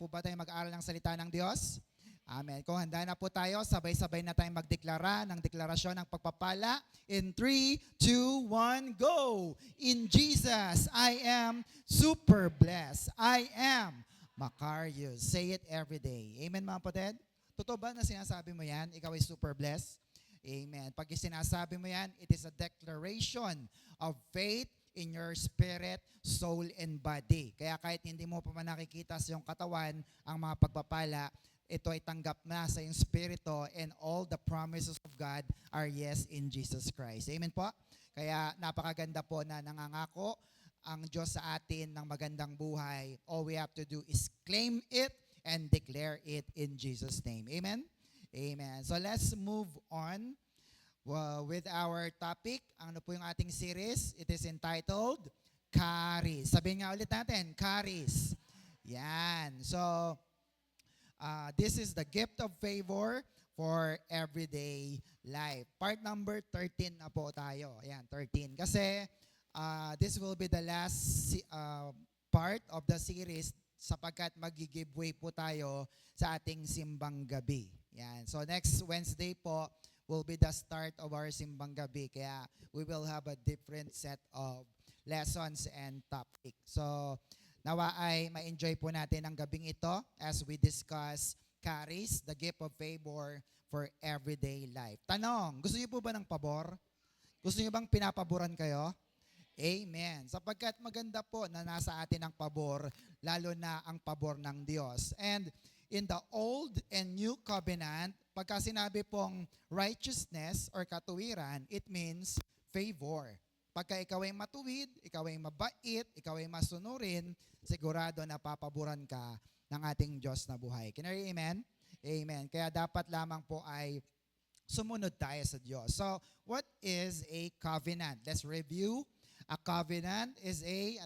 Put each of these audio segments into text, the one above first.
po ba tayo mag-aral ng salita ng Diyos? Amen. Kung handa na po tayo, sabay-sabay na tayong magdeklara ng deklarasyon ng pagpapala. In 3, 2, 1, go! In Jesus, I am super blessed. I am Macarius. Say it every day. Amen, mga kapatid? Totoo ba na sinasabi mo yan? Ikaw ay super blessed? Amen. Pag sinasabi mo yan, it is a declaration of faith in your spirit, soul, and body. Kaya kahit hindi mo pa man nakikita sa iyong katawan ang mga pagpapala, ito ay tanggap na sa iyong spirito, and all the promises of God are yes in Jesus Christ. Amen po? Kaya napakaganda po na nangangako ang Diyos sa atin ng magandang buhay. All we have to do is claim it and declare it in Jesus' name. Amen? Amen. So let's move on with our topic. Ano po yung ating series? It is entitled, Charis. Sabihin nga ulit natin, Charis. Yan. So, this is the gift of favor for everyday life. Part number 13 na po tayo. Ayan, 13. Kasi this will be the last part of the series sapagkat mag-giveaway po tayo sa ating simbang gabi. Yan. So next Wednesday po will be the start of our simbang gabi. Kaya we will have a different set of lessons and topic. So nawa ay ma-enjoy po natin ang gabing ito as we discuss Charis, the gift of favor for everyday life. Tanong, gusto niyo po ba ng pabor? Gusto niyo bang pinapaboran kayo? Amen. Sapagkat maganda po na nasa atin ang pabor, lalo na ang pabor ng Diyos. And in the Old and New Covenant, pagka sinabi pong righteousness or katuwiran, it means favor. Pagka ikaw ay matuwid, ikaw ay mabait, ikaw ay masunurin, sigurado na papaboran ka ng ating Diyos na buhay. Can I hear amen? Amen. Kaya dapat lamang po ay sumunod tayo sa Diyos. So, what is a covenant? Let's review. A covenant is a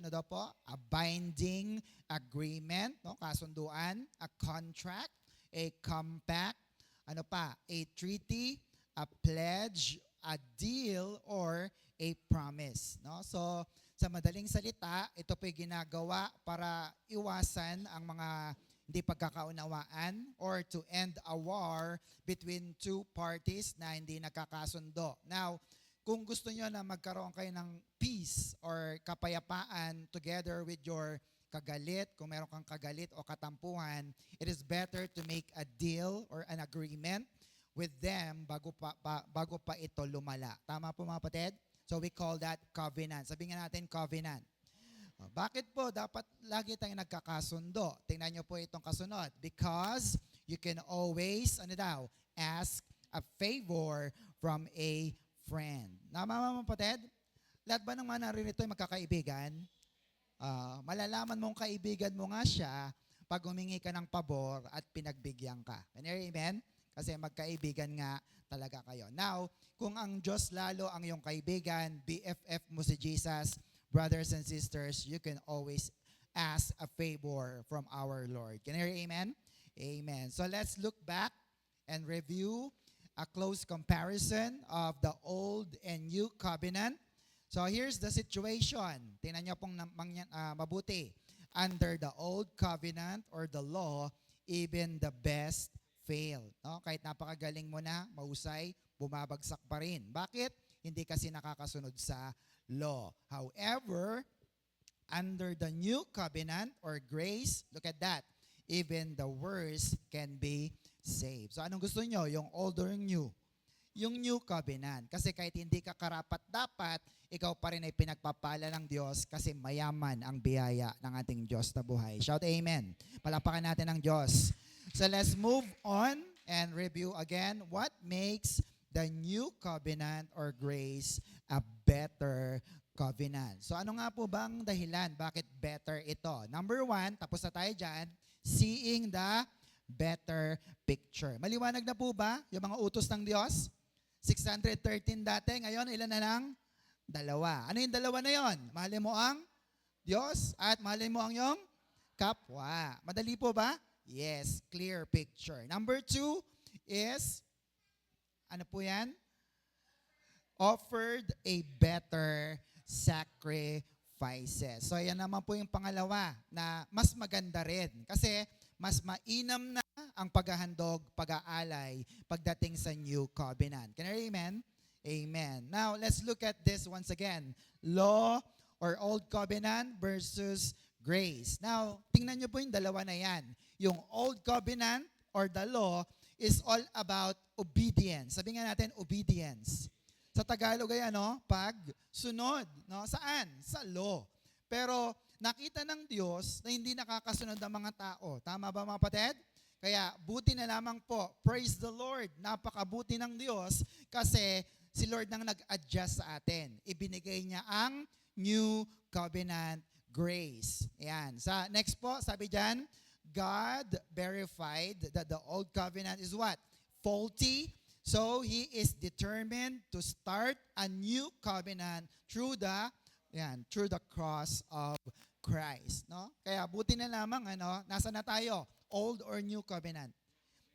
binding agreement, no? Kasunduan, a contract, a compact, a treaty, a pledge, a deal, or a promise, no? So, sa madaling salita, ito po'y ginagawa para iwasan ang mga hindi pagkakaunawaan or to end a war between two parties na hindi nakakasundo. Now, kung gusto nyo na magkaroon kayo ng peace or kapayapaan together with your kagalit, kung meron kang kagalit o katampuhan, it is better to make a deal or an agreement with them bago pa ito lumala. Tama po mga kapatid? So we call that covenant. Sabihin nga natin covenant. Bakit po dapat lagi tayong nagkakasundo? Tingnan nyo po itong kasunod. Because you can always, ask a favor from a friend. Nama mga kapatid? Lahat ba ng mga naririto ay magkakaibigan? Malalaman mong kaibigan mo nga siya pag humingi ka ng pabor at pinagbigyan ka. Amen? Kasi magkaibigan nga talaga kayo. Now, kung ang Diyos lalo ang iyong kaibigan, BFF mo si Jesus, brothers and sisters, you can always ask a favor from our Lord. Can you hear amen? Amen. So let's look back and review a close comparison of the Old and New Covenant. So here's the situation. Tingnan niyo pong mabuti. Under the Old Covenant or the law, even the best failed. No? Kahit napakagaling mo na, mahusay, bumabagsak pa rin. Bakit? Hindi kasi nakakasunod sa law. However, under the New Covenant or grace, look at that, even the worst can be saved. So anong gusto nyo? Yung old or yung new? Yung new covenant. Kasi kahit hindi ka karapat-dapat, ikaw pa rin ay pinagpapala ng Diyos kasi mayaman ang biyaya ng ating Diyos na buhay. Shout amen. Palapakan natin ang Diyos. So let's move on and review again what makes the new covenant or grace a better covenant. So ano nga po bang dahilan? Bakit better ito? Number 1, tapos na tayo dyan, seeing the better picture. Maliwanag na po ba yung mga utos ng Diyos? 613 dati, ngayon ilan na lang? 2. Ano yung 2 na yon? Mahalin mo ang Diyos at mahalin mo ang iyong kapwa. Madali po ba? Yes, clear picture. Number 2 is, ano po yan? Offered a better sacrifices. So yan naman po yung pangalawa na mas maganda rin. Kasi mas mainam na ang paghahandog, pag-aalay pagdating sa New Covenant. Can I amen? Amen. Now, let's look at this once again. Law or Old Covenant versus grace. Now, tingnan nyo po yung dalawa na yan. Yung Old Covenant or the law is all about obedience. Sabi nga natin, obedience. Sa Tagalog ay pagsunod. No? Saan? Sa law. Pero nakita ng Diyos na hindi nakakasunod ang mga tao. Tama ba mga kapatid? Kaya buti na lamang po, praise the Lord, napakabuti ng Diyos kasi si Lord nang nag-adjust sa atin. Ibinigay niya ang New Covenant grace. Ayan. Sa next po, sabi dyan, God verified that the Old Covenant is what? Faulty. So He is determined to start a new covenant through the cross of Christ. No? Kaya buti na lamang, nasa na tayo? Old or New Covenant?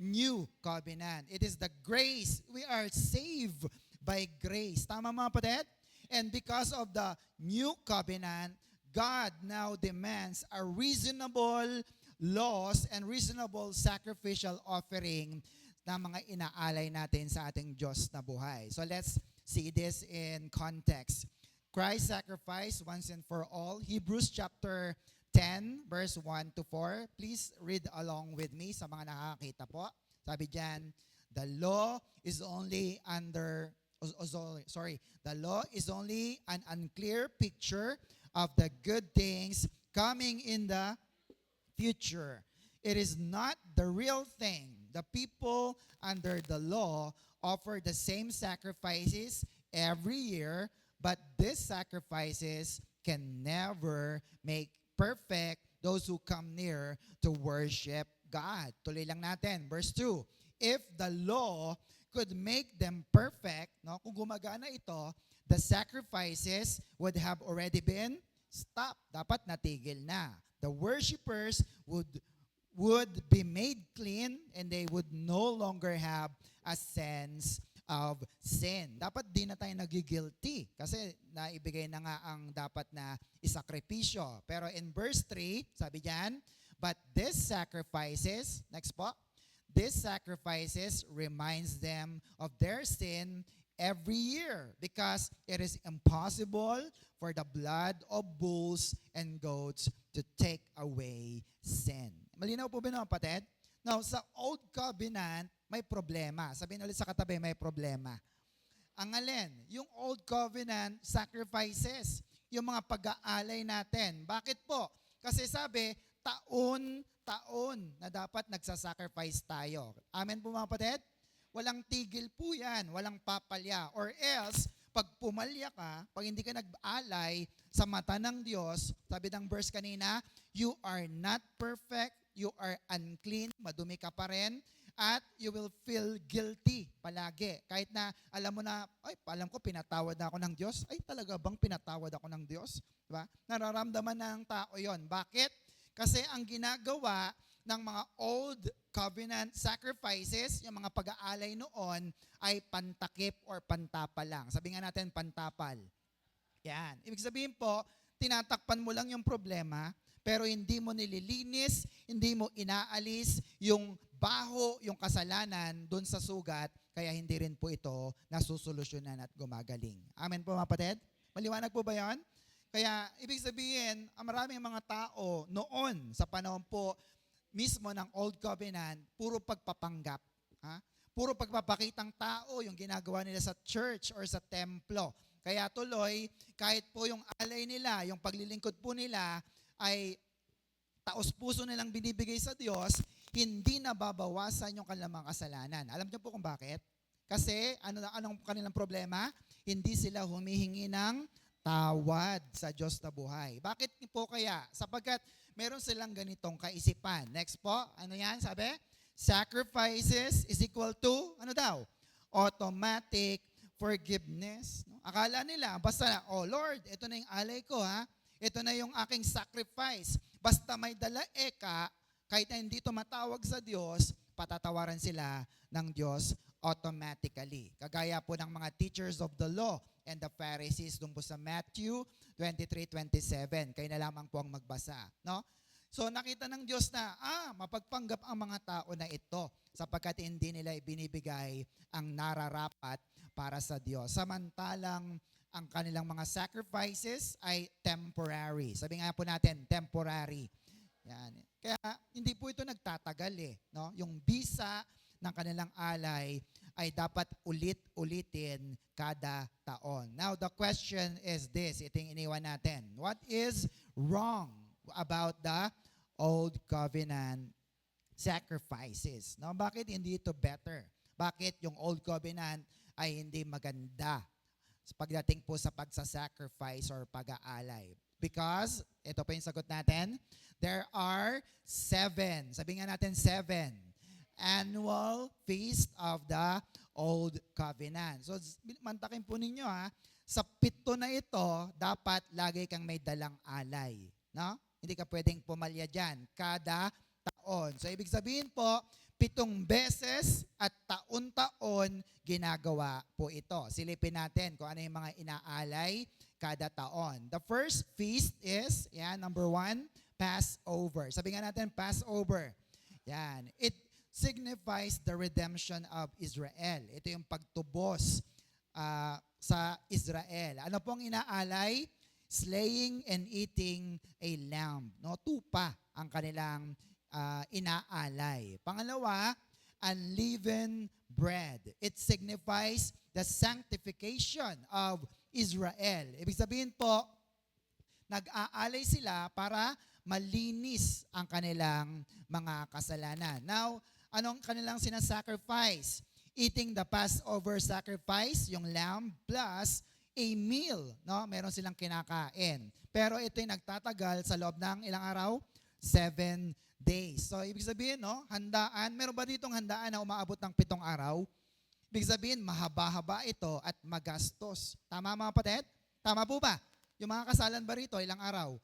New Covenant. It is the grace. We are saved by grace. Tama mga kapatid? And because of the New Covenant, God now demands a reasonable laws and reasonable sacrificial offering na mga inaalay natin sa ating Diyos na buhay. So let's see this in context. Christ's sacrifice once and for all. Hebrews chapter 10, verse 1 to 4. Please read along with me sa mga nakakita po. Sabi diyan, the law is only an unclear picture of the good things coming in the future. It is not the real thing. The people under the law offer the same sacrifices every year, but these sacrifices can never make perfect those who come near to worship God. Tuloy lang natin. Verse 2. If the law could make them perfect, kung gumagana ito, the sacrifices would have already been stopped. Dapat natigil na. The worshipers would be made clean and they would no longer have a sense of sin. Dapat di na tayo nagigilty kasi naibigay na nga ang dapat na isakripisyo. Pero in verse 3, sabi diyan, but these sacrifices, next po, these sacrifices reminds them of their sin every year because it is impossible for the blood of bulls and goats to take away sin. Malinaw po ba naman, kapatid? Now, sa Old Covenant, may problema. Sabihin ulit sa katabi, may problema. Ang alin? Yung Old Covenant sacrifices, yung mga pag-aalay natin. Bakit po? Kasi sabi, taon na dapat nagsasacrifice tayo. Amen po mga kapatid? Walang tigil po yan, walang papalya. Or else, pag pumalya ka, pag hindi ka nag-alay sa mata ng Diyos, sabi ng verse kanina, you are not perfect, you are unclean, madumi ka pa rin, at you will feel guilty palagi. Kahit na alam mo na, alam ko pinatawad na ako ng Diyos. Ay, talaga bang pinatawad ako ng Diyos? Diba? Nararamdaman ng tao yon. Bakit? Kasi ang ginagawa ng mga Old Covenant sacrifices, yung mga pag-aalay noon, ay pantakip or pantapal lang. Sabi nga natin, pantapal. Yan. Ibig sabihin po, tinatakpan mo lang yung problema, pero hindi mo nililinis, hindi mo inaalis yung baho, yung kasalanan doon sa sugat, kaya hindi rin po ito nasusolusyonan at gumagaling. Amen po mga kapatid? Maliwanag po ba yan? Kaya ibig sabihin, ang maraming mga tao noon sa panahon po mismo ng Old Covenant, puro pagpapanggap. Puro pagpapakitang tao yung ginagawa nila sa church or sa templo. Kaya tuloy, kahit po yung alay nila, yung paglilingkod po nila, ay taos-puso nilang binibigay sa Diyos, hindi nababawasan yung kanilang mga kasalanan. Alam niyo po kung bakit? Kasi anong kanilang problema? Hindi sila humihingi ng tawad sa Diyos na buhay. Bakit po kaya? Sapagkat meron silang ganitong kaisipan. Next po, ano yan? Sabi? Sacrifices is equal to, ano daw? Automatic forgiveness. No? Akala nila, basta, oh Lord, ito na yung alay ko ha. Ito na yung aking sacrifice. Basta may dala eka, kahit na hindi tumatawag sa Diyos, patatawaran sila ng Diyos automatically. Kagaya po ng mga teachers of the law and the Pharisees doon po sa Matthew 23:27. Kayo na lamang po ang magbasa. No? So nakita ng Diyos na, mapagpanggap ang mga tao na ito sapagkat hindi nila ibinibigay ang nararapat para sa Diyos. Samantalang ang kanilang mga sacrifices ay temporary. Sabi nga po natin, temporary. Yan. Kaya hindi po ito nagtatagal no? Yung bisa ng kanilang alay ay dapat ulit-ulitin kada taon. Now, the question is this, ito yung iniwan natin. What is wrong about the Old Covenant sacrifices? No? Bakit hindi ito better? Bakit yung Old Covenant ay hindi maganda pagdating po sa pagsasacrifice or pag-aalay? Because, ito po yung sagot natin, there are 7, sabi nga natin 7, annual feast of the Old Covenant. So, mantakin po ninyo sa 7 na ito, dapat lagi kang may dalang alay. No? Hindi ka pwedeng pumalya dyan kada taon. So, ibig sabihin po, 7 beses at taon-taon ginagawa po ito. Silipin natin kung ano yung mga inaalay kada taon. The first feast is, number 1, Passover. Sabi nga natin, Passover. Yan. It signifies the redemption of Israel. Ito yung pagtubos sa Israel. Ano pong inaalay? Slaying and eating a lamb. No? Tupa ang kanilang inaalay. Pangalawa, unleavened bread. It signifies the sanctification of Israel. Ibig sabihin po, nag-aalay sila para malinis ang kanilang mga kasalanan. Now, anong kanilang sinasacrifice? Eating the Passover sacrifice, yung lamb, plus a meal. No? Meron silang kinakain. Pero ito'y nagtatagal sa loob ng ilang araw? 7 days. So, ibig sabihin, handaan. Meron ba ditong handaan na umaabot ng 7 araw? Ibig sabihin, mahaba-haba ito at magastos. Tama mga kapatid? Tama po ba? Yung mga kasalan ba rito, ilang araw?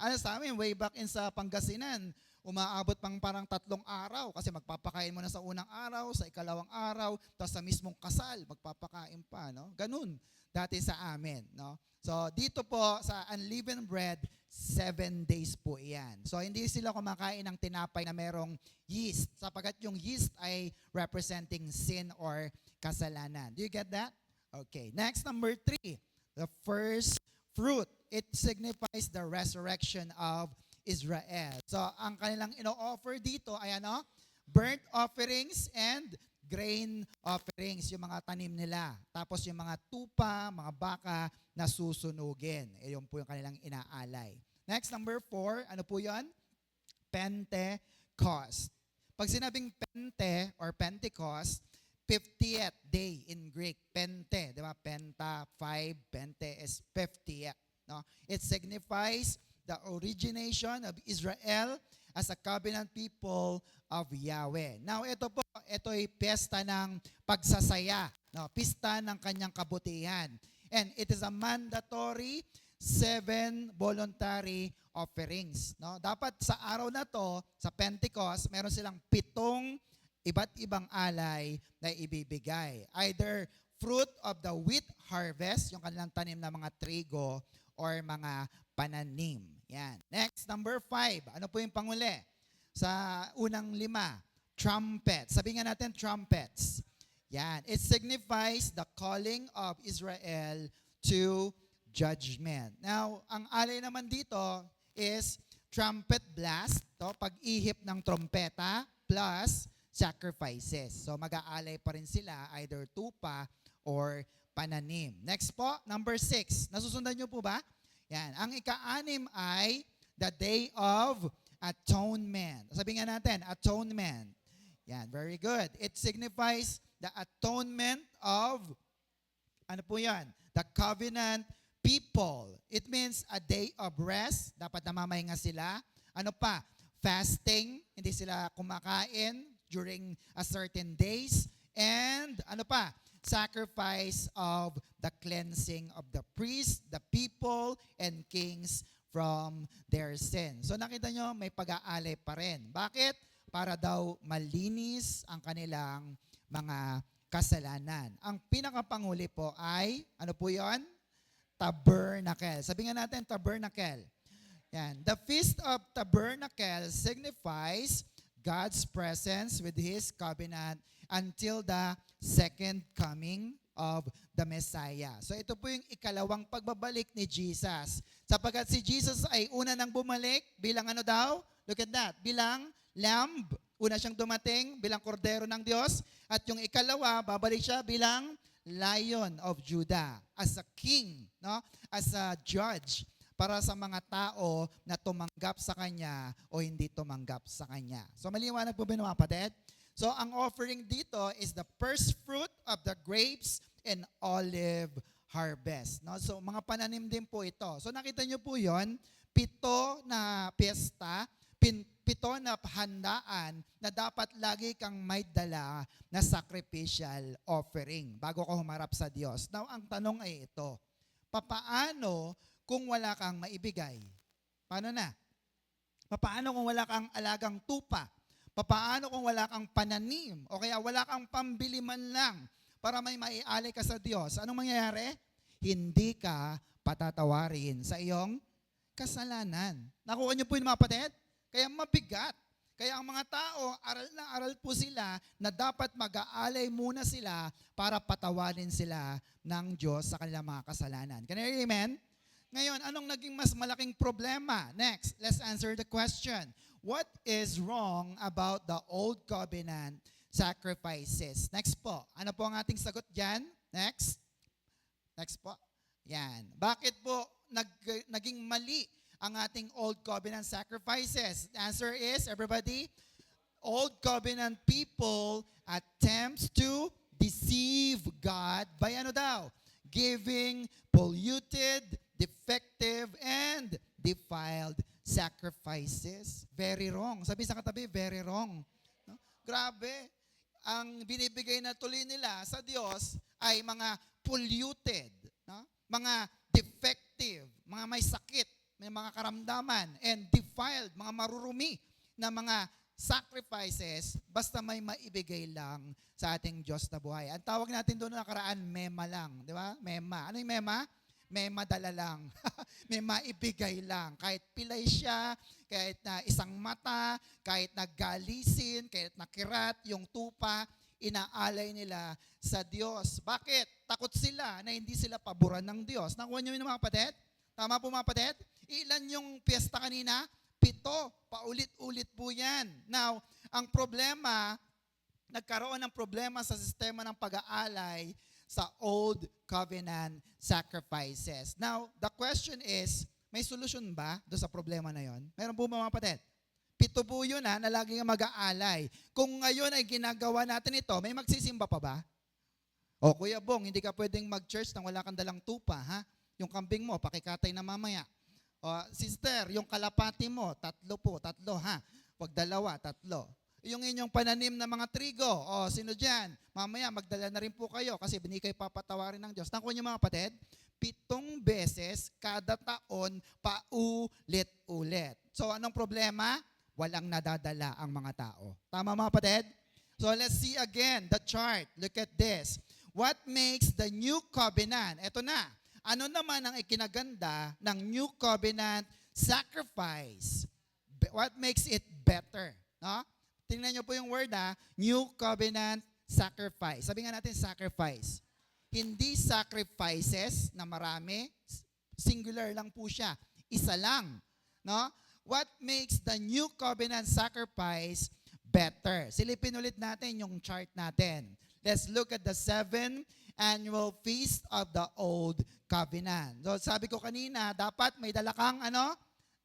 Ano sa amin, way back in sa Pangasinan, umaabot pang parang 3 araw kasi magpapakain mo na sa unang araw, sa ikalawang araw, tapos sa mismong kasal, magpapakain pa. No? Ganun dati sa amin. No? So dito po sa unleavened bread, 7 days po iyan. So hindi sila kumakain ng tinapay na merong yeast sapagkat yung yeast ay representing sin or kasalanan. Do you get that? Okay. Next, number 3, the first fruit. It signifies the resurrection of Israel. So ang kanilang ino-offer dito ay burnt offerings and grain offerings, yung mga tanim nila. Tapos yung mga tupa, mga baka na susunugin. Yun po yung kanilang inaalay. Next, number 4, ano po yun? Pentecost. Pag sinabing Pente or Pentecost, 50th day in Greek. Pente, di ba? Penta, 5, Pente is 50th. No? It signifies the origination of Israel as a covenant people of Yahweh. Now, ito'y piyesta ng pagsasaya, no? Pista ng kanyang kabutihan. And it is a mandatory 7 voluntary offerings. No? Dapat sa araw na to, sa Pentecost, meron silang 7 iba't ibang alay na ibibigay. Either fruit of the wheat harvest, yung kanilang tanim na mga trigo, or mga pananim. Yan. Next, number 5. Ano po yung panguli? Sa unang 5, trumpet. Sabi nga natin, trumpets. Yan. It signifies the calling of Israel to judgment. Now, ang alay naman dito is trumpet blast, pag-ihip ng trompeta, plus sacrifices. So, mag-aalay pa rin sila, either tupa or pananim. Next po, number 6. Nasusundan nyo po ba? Yan. Ang ika-6 ay the Day of Atonement. Sabi nga natin, atonement. Yan, very good. It signifies the atonement of, ano po yan? The covenant people. It means a day of rest. Dapat namamahinga sila. Ano pa? Fasting. Hindi sila kumakain during a certain days. And ano pa? Sacrifice of the cleansing of the priests, the people, and kings from their sin. So nakita nyo, may pag-aalay pa rin. Bakit? Para daw malinis ang kanilang mga kasalanan. Ang pinakapanguli po ay, ano po yon? Tabernacle. Sabi nga natin, tabernacle. Yan. The Feast of Tabernacles signifies God's presence with His covenant until the second coming of the Messiah. So ito po yung ikalawang pagbabalik ni Jesus. Sapagkat si Jesus ay una nang bumalik bilang ano daw? Look at that. Bilang lamb. Una siyang dumating bilang kordero ng Diyos. At yung ikalawa, babalik siya bilang Lion of Judah. As a king, no? As a judge para sa mga tao na tumanggap sa Kanya o hindi tumanggap sa Kanya. So maliwanag po ba mga kapatid? So ang offering dito is the first fruit of the grapes and olive harvest. No? So mga pananim din po ito. So nakita niyo po yon, 7 na piyesta, 7 na handaan na dapat lagi kang may dala na sacrificial offering bago ka humarap sa Diyos. Now ang tanong ay ito, papaano kung wala kang maibigay? Paano na? Paano kung wala kang alagang tupa? Paano kung wala kang pananim? O kaya wala kang pambili man lang para may maialay ka sa Diyos? Anong mangyayari? Hindi ka patatawarin sa iyong kasalanan. Nakuha niyo po yung mga kapatid? Kaya mabigat. Kaya ang mga tao, aral na aral po sila na dapat mag-aalay muna sila para patawarin sila ng Diyos sa kanilang mga kasalanan. Can you hear amen? Ngayon, anong naging mas malaking problema? Next, let's answer the question. What is wrong about the old covenant sacrifices? Next po. Ano po ang ating sagot dyan? Next. Next po. Yan. Bakit po naging mali ang ating old covenant sacrifices? The answer is, everybody, old covenant people attempts to deceive God by ano daw? Giving polluted, defective, and defiled sacrifices. Very wrong. Sabi sa katabi, very wrong. No? Grabe. Ang binibigay na tuloy nila sa Diyos ay mga polluted, no? Mga defective, mga may sakit, may mga karamdaman, and defiled, mga marurumi na mga sacrifices basta may maibigay lang sa ating Diyos na buhay. Ang tawag natin doon na nakaraan, mema lang. Di ba? Mema. Ano yung mema? May madala lang. May maibigay lang. Kahit pilay siya, kahit na isang mata, kahit na galisin, kahit na kirat, yung tupa, inaalay nila sa Diyos. Bakit? Takot sila na hindi sila paboran ng Diyos. Nakuha niyo yun mga kapatid? Tama po mga kapatid? Ilan yung piyesta kanina? 7. Paulit-ulit po yan. Now, ang problema, nagkaroon ng problema sa sistema ng pag-aalay sa Old Covenant sacrifices. Now, the question is, may solusyon ba doon sa problema na yon? Meron po ba mga kapatid? 7 po yun na lagi nga mag-aalay. Kung ngayon ay ginagawa natin ito, may magsisimba pa ba? O Kuya Bong, hindi ka pwedeng mag-church nang wala kang dalang tupa, ha? Yung kambing mo, pakikatay na mamaya. O, sister, yung kalapati mo, 3 po, 3 ha? Wag 2, 3. Yung inyong pananim na mga trigo, o sino dyan? Mamaya magdala na rin po kayo kasi binigay papatawarin ng Diyos. Nakuha niyo mga kapatid? 7 beses kada taon paulit-ulit. So anong problema? Walang nadadala ang mga tao. Tama mga kapatid? So let's see again the chart. Look at this. What makes the new covenant? Ito na. Ano naman ang ikinaganda ng new covenant sacrifice? What makes it better? No? Tingnan niyo po yung word new covenant sacrifice. Sabi nga natin sacrifice. Hindi sacrifices na marami, singular lang po siya. Isa lang. No? What makes the new covenant sacrifice better? Silipin ulit natin yung chart natin. Let's look at the 7 annual feast of the old covenant. So sabi ko kanina, dapat may dala kang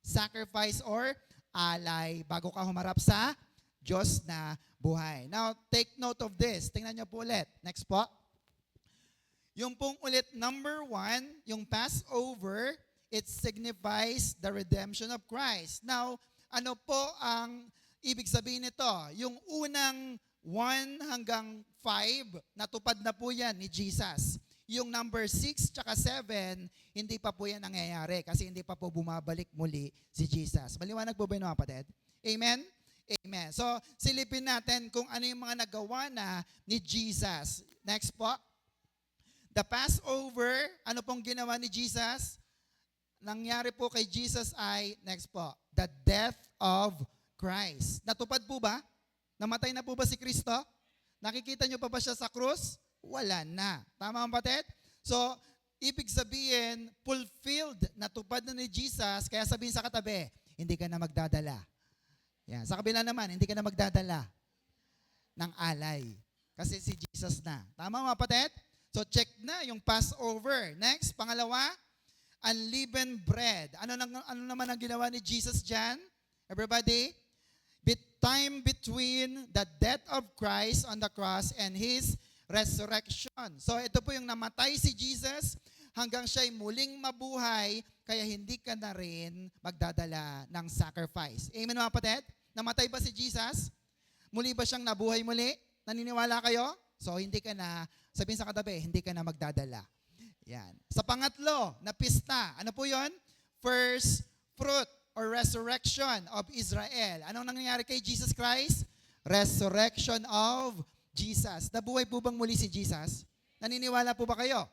sacrifice or alay bago ka humarap sa Diyos na buhay. Now, take note of this. Tingnan niyo po ulit. Next po. Yung pong ulit number 1, yung Passover, it signifies the redemption of Christ. Now, ano po ang ibig sabihin nito? Yung unang 1 hanggang 5, natupad na po yan ni Jesus. Yung number 6 tsaka 7, hindi pa po yan nangyayari kasi hindi pa po bumabalik muli si Jesus. Maliwanag po ba yun mga kapatid? Amen? Amen. So, silipin natin kung ano yung mga nagawa na ni Jesus. Next po. The Passover, ano pong ginawa ni Jesus? nangyari po kay Jesus ay, next po, the death of Christ. Natupad po ba? Namatay na po ba si Kristo? Nakikita nyo pa ba siya sa krus? Wala na. Tama ang kapatid? So, ibig sabihin, fulfilled, natupad na ni Jesus, kaya sabihin sa katabi, hindi ka na magdadala. Yan. Sa kabila naman, hindi ka na magdadala ng alay. Kasi si Jesus na. Tama mga kapatid? So, check na yung Passover. Next, pangalawa, unleavened bread. Ano naman ang ginawa ni Jesus dyan? Everybody? Time between the death of Christ on the cross and His resurrection. So ito po yung namatay si Jesus hanggang siya'y muling mabuhay, kaya hindi ka na rin magdadala ng sacrifice. Amen mga kapatid? Namatay ba si Jesus? Muli ba siyang nabuhay muli? Naniniwala kayo? So hindi ka na, sabihin sa katabi, hindi ka na magdadala. Yan. Sa pangatlo na pista, ano po yon? First fruit or resurrection of Israel. Anong nangyayari kay Jesus Christ? Resurrection of Jesus. Nabuhay po bang muli si Jesus? Naniniwala po ba kayo?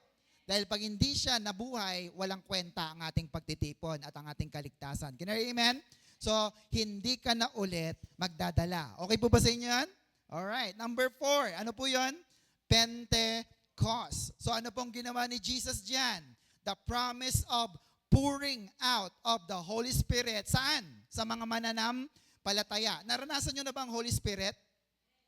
Dahil pag hindi siya nabuhay, walang kwenta ang ating pagtitipon at ang ating kaligtasan. Can you amen? So, hindi ka na ulit magdadala. Okay po ba sa inyo yan? Alright. Number 4. Ano po yon? Pentecost. So, ano pong ginawa ni Jesus dyan? The promise of pouring out of the Holy Spirit. Saan? Sa mga mananampalataya. Naranasan nyo na ba ang Holy Spirit?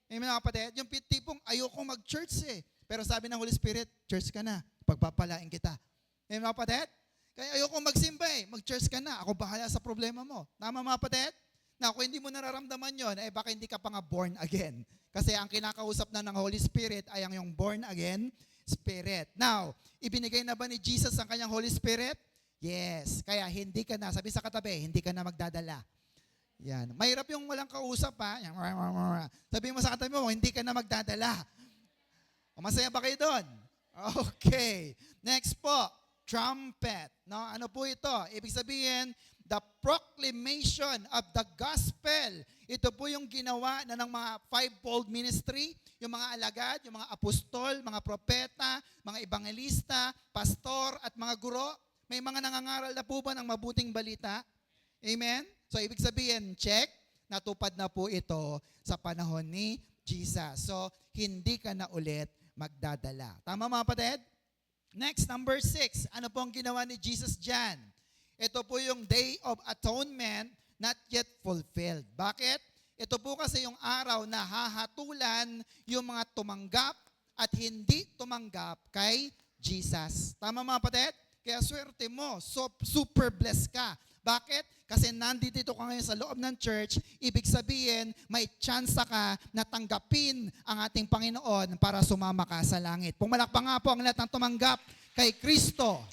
Amen mga kapatid? Yung tipong ayokong mag-church eh. Pero sabi ng Holy Spirit, church ka na. Pagpapalain kita. Amen mga kapatid? Kaya ayokong magsimba eh. Mag-church ka na. Ako bahala sa problema mo. Tama mga kapatid? Na kung hindi mo nararamdaman yon, eh baka hindi ka pa nga born again. Kasi ang kinakausap na ng Holy Spirit ay ang yung born again Spirit. Now, ibinigay na ba ni Jesus ang kanyang Holy Spirit? Yes. Kaya hindi ka na, sabi sa katabi, hindi ka na magdadala. Yan. Mahirap yung walang kausap ha. Sabi mo sa katabi mo, hindi ka na magdadala. O, masaya ba kayo doon? Okay. Next po, trumpet. No? Ano po ito? Ibig sabihin, the proclamation of the gospel. Ito po yung ginawa na ng mga fivefold ministry, yung mga alagad, yung mga apostol, mga propeta, mga evangelista, pastor, at mga guro. May mga nangangaral na po ba ng mabuting balita? Amen? So, ibig sabihin, check, natupad na po ito sa panahon ni Jesus. So, hindi ka na ulit magdadala. Tama mga kapatid? Next, number 6. Ano po ang ginawa ni Jesus dyan? Ito po yung Day of Atonement not yet fulfilled. Bakit? Ito po kasi yung araw na hahatulan yung mga tumanggap at hindi tumanggap kay Jesus. Tama mga kapatid? Kaya swerte mo, super blessed ka. Bakit? Kasi nandito ka ngayon sa loob ng church, ibig sabihin, may chance ka na tanggapin ang ating Panginoon para sumama ka sa langit. Pumalakpak nga po ang lahat ng tumanggap kay Kristo.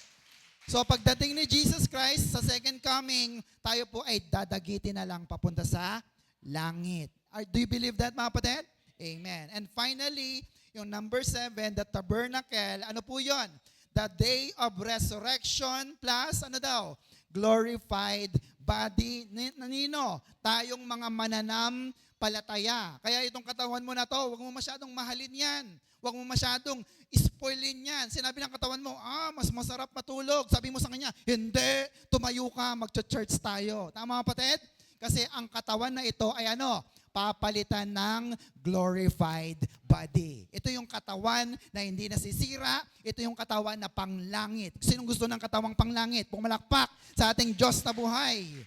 So pagdating ni Jesus Christ sa second coming, tayo po ay dadagitin na lang papunta sa langit. Do you believe that mga kapatid? Amen. And finally, yung number 7, the tabernacle, ano po yon? The day of resurrection plus, ano daw? Glorified body. Nanino? Tayong mga mananampalataya. Kaya itong katawan mo na to, huwag mo masyadong mahalin yan. Huwag mo masyadong spoilin yan. Sinabi ng katawan mo, mas masarap matulog. Sabi mo sa kanya, hindi, tumayo ka, magcha-church tayo. Tama kapatid? Kasi ang katawan na ito ay ano? Papalitan ng glorified body. Ito yung katawan na hindi nasisira. Ito yung katawan na panglangit. Sinong gusto ng katawang panglangit? Pumalakpak sa ating Diyos na buhay.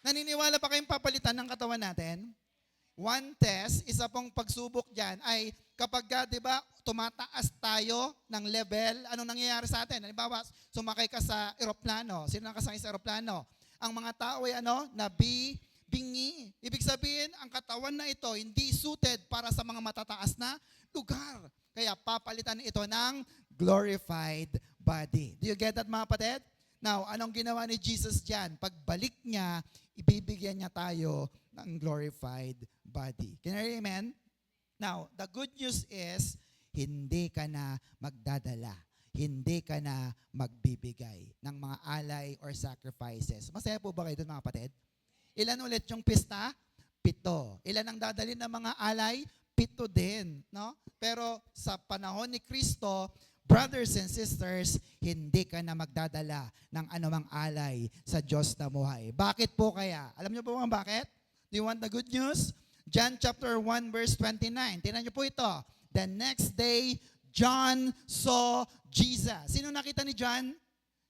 Naniniwala pa kayong papalitan ng katawan natin? One test, isa pong pagsubok dyan ay kapag, di ba, tumataas tayo ng level, anong nangyayari sa atin? Halimbawa, sumakay ka sa eroplano. Sino nakasakay sa eroplano? Ang mga tao ay bingi. Ibig sabihin, ang katawan na ito hindi suited para sa mga matataas na lugar. Kaya papalitan ito ng glorified body. Do you get that mga kapatid? Now, anong ginawa ni Jesus dyan? Pagbalik niya, ibibigyan niya tayo ng glorified body. Can you amen? Now, the good news is, hindi ka na magdadala. Hindi ka na magbibigay ng mga alay or sacrifices. Masaya po ba kayo doon mga kapatid? Ilan ulit yung pista? 7. Ilan ang dadalhin ng mga alay? 7 din. No? Pero sa panahon ni Kristo, brothers and sisters, hindi ka na magdadala ng anumang alay sa Diyos na buhay. Bakit po kaya? Alam niyo po kung bakit? Do you want the good news? John chapter 1 verse 29. Tingnan niyo po ito. The next day, John saw Jesus. Sino nakita ni John?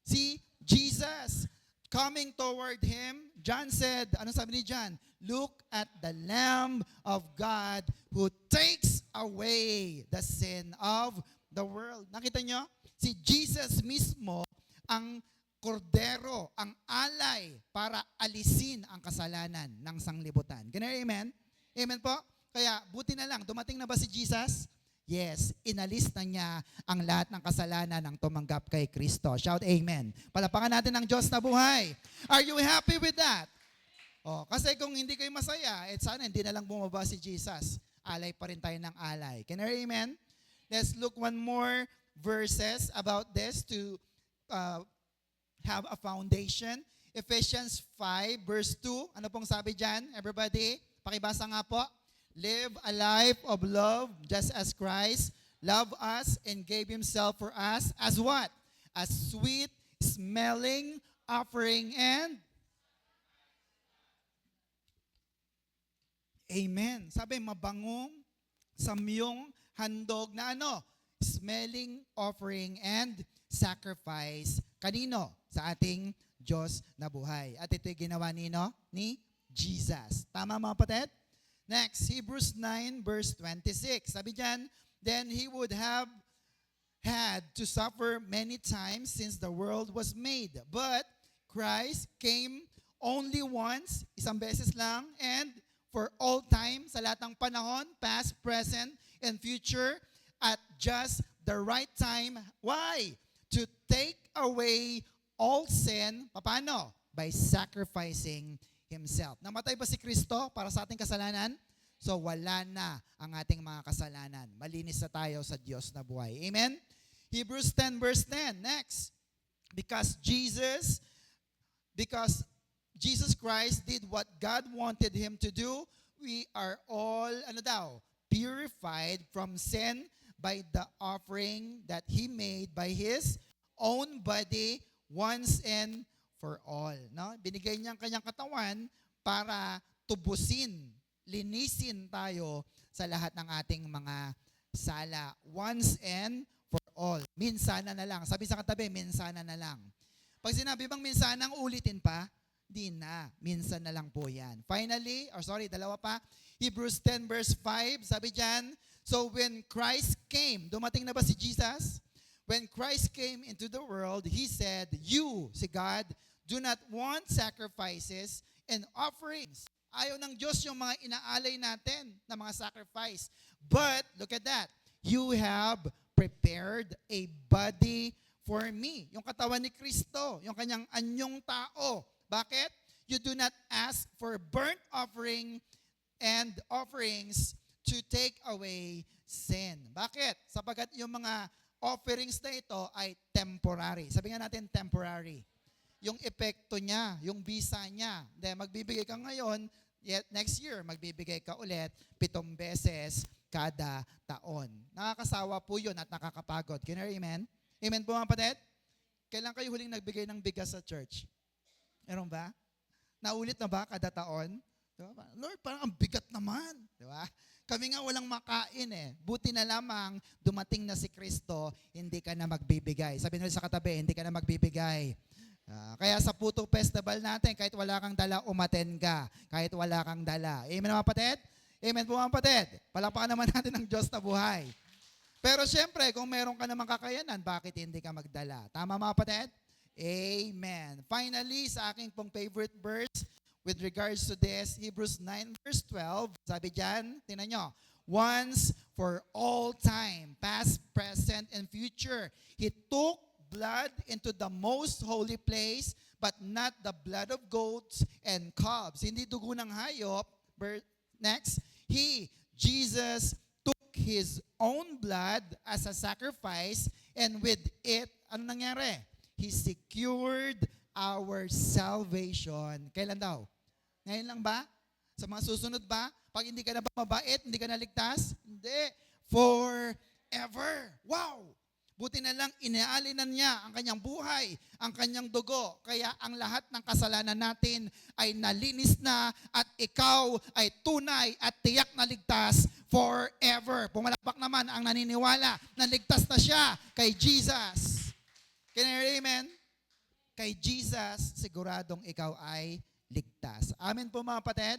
Si Jesus. Coming toward him, John said, ano sabi ni John? Look at the Lamb of God who takes away the sin of the world. Nakita nyo? Si Jesus mismo ang kordero, ang alay para alisin ang kasalanan ng sanglibutan. Can you amen? Amen po? Kaya buti na lang, dumating na ba si Jesus? Yes, inalis na niya ang lahat ng kasalanan ng tumanggap kay Kristo. Shout amen. Palapakan natin ang Diyos na buhay. Are you happy with that? Oh, kasi kung hindi kayo masaya, sana hindi na lang bumaba si Jesus. Alay pa rin tayo ng alay. Can you amen? Let's look one more verses about this to have a foundation. Ephesians 5 verse 2. Ano pong sabi dyan? Everybody, pakibasa nga po. Live a life of love just as Christ loved us and gave Himself for us as what? A sweet smelling offering and amen. Sabi, mabangong, samyong, handog na ano? Smelling offering and sacrifice. Kanino? Sa ating Diyos na buhay. At ito'y ginawa ni Jesus. Tama mga kapatid? Next, Hebrews 9 verse 26. Sabi diyan, then He would have had to suffer many times since the world was made. But Christ came only once, isang beses lang, and for all time, sa lahat ng panahon, past, present, and future, at just the right time. Why? To take away all sin. Paano? By sacrificing Himself. Namatay ba si Kristo para sa ating kasalanan? So wala na ang ating mga kasalanan. Malinis na tayo sa Diyos na buhay. Amen? Hebrews 10 verse 10. Next. Because Jesus Christ did what God wanted Him to do, we are all, purified from sin by the offering that He made by His own body once and for all. No? Binigay niya ang kanyang katawan para tubusin, linisin tayo sa lahat ng ating mga sala. Once and for all. Minsana na lang. Sabi sa katabi, minsana na lang. Pag sinabi bang minsanang ulitin pa, di na. Minsan na lang po yan. Finally, dalawa pa. Hebrews 10 verse 5, sabi dyan, so when Christ came, dumating na ba si Jesus? When Christ came into the world, He said, you, si God, do not want sacrifices and offerings. Ayaw ng Diyos yung mga inaalay natin na mga sacrifice. But, look at that, you have prepared a body for me. Yung katawan ni Kristo, yung kanyang anyong tao. Bakit? You do not ask for burnt offering and offerings to take away sin. Bakit? Sapagat yung mga offerings na ito ay temporary. Sabi nga natin temporary. Yung epekto niya, yung visa niya. Then magbibigay ka ngayon, yet next year, magbibigay ka ulit 7 beses kada taon. Nakakasawa po yun at nakakapagod. Can you amen? Amen po mga kapatid? Kailan kayo huling nagbigay ng bigas sa church? Meron ba? Naulit na ba kada taon? Diba? Lord, parang ang bigat naman. Diba? Kami nga walang makain eh. Buti na lamang dumating na si Kristo, hindi ka na magbibigay. Sabi nila sa katabi, hindi ka na magbibigay. Kaya sa Puto Festival natin, kahit wala kang dala, umaten ka. Kahit wala kang dala. Amen mga kapatid? Amen po mga kapatid. Palakpakan naman natin ang Diyos na buhay. Pero syempre, kung meron ka namang kakayanan, bakit hindi ka magdala? Tama mga kapatid? Amen. Finally, sa aking pong favorite verse, with regards to this, Hebrews 9 verse 12, sabi dyan, tingnan nyo, once for all time, past, present, and future, He took blood into the most holy place, but not the blood of goats and calves. Hindi dugo ng hayop. Next, Jesus, took His own blood as a sacrifice, and with it, ano nangyari? He secured our salvation. Kailan daw? Ngayon lang ba? Sa mga susunod ba? Pag hindi ka na ba mabait, hindi ka na ligtas? Hindi. Forever. Wow! Buti na lang inialinan niya ang kanyang buhay, ang kanyang dugo. Kaya ang lahat ng kasalanan natin ay nalinis na at ikaw ay tunay at tiyak na ligtas forever. Pumalakpak naman ang naniniwala na ligtas na siya kay Jesus. Can you hear amen? Kay Jesus, siguradong ikaw ay ligtas. Amen po mga kapatid?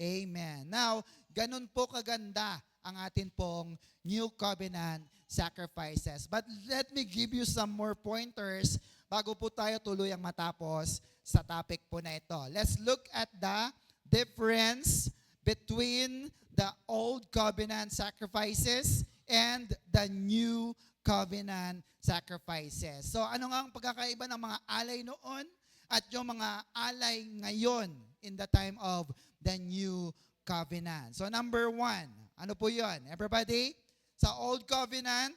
Amen. Now, ganun po kaganda ang atin pong New Covenant sacrifices. But let me give you some more pointers bago po tayo tuluyang matapos sa topic po na ito. Let's look at the difference between the Old Covenant sacrifices and the New Covenant sacrifices. So ano nga ang pagkakaiba ng mga alay noon at yung mga alay ngayon in the time of the New Covenant? So number 1, ano po yun? Everybody? Sa Old Covenant,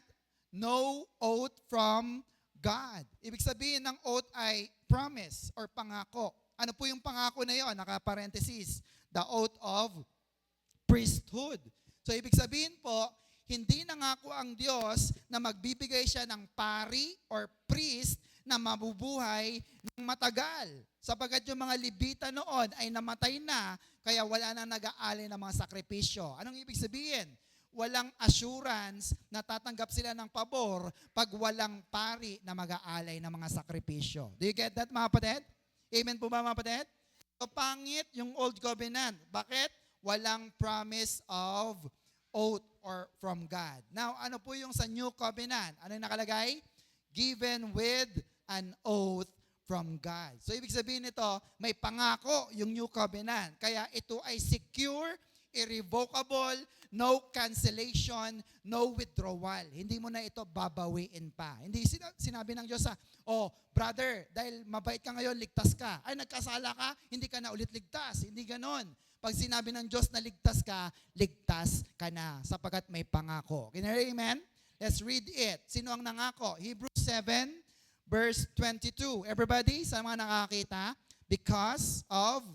no oath from God. Ibig sabihin ng oath ay promise or pangako. Ano po yung pangako na yun? Naka-parenthesis, the oath of priesthood. So ibig sabihin po, hindi nangako ang Diyos na magbibigay siya ng pari or priest na mabubuhay ng matagal. Sapagkat yung mga Levita noon ay namatay na, kaya wala na nag-aali ng mga sakripisyo. Anong ibig sabihin? Walang assurance na tatanggap sila ng pabor pag walang pari na mag-aalay ng mga sakripisyo. Do you get that, mga kapatid? Amen po ba, mga kapatid? So, pangit yung Old Covenant. Bakit? Walang promise of oath or from God. Now, ano po yung sa New Covenant? Ano yung nakalagay? Given with an oath from God. So, ibig sabihin nito, may pangako yung New Covenant. Kaya ito ay secure, irrevocable, no cancellation, no withdrawal. Hindi mo na ito babawiin pa. Hindi sinabi ng Diyos brother, dahil mabait ka ngayon, ligtas ka. Ay, nagkasala ka, hindi ka na ulit ligtas. Hindi ganon. Pag sinabi ng Diyos na ligtas ka na, sapagkat may pangako. Can you hear amen? Let's read it. Sino ang nangako? Hebrews 7, verse 22. Everybody, sa mga nakakita, because of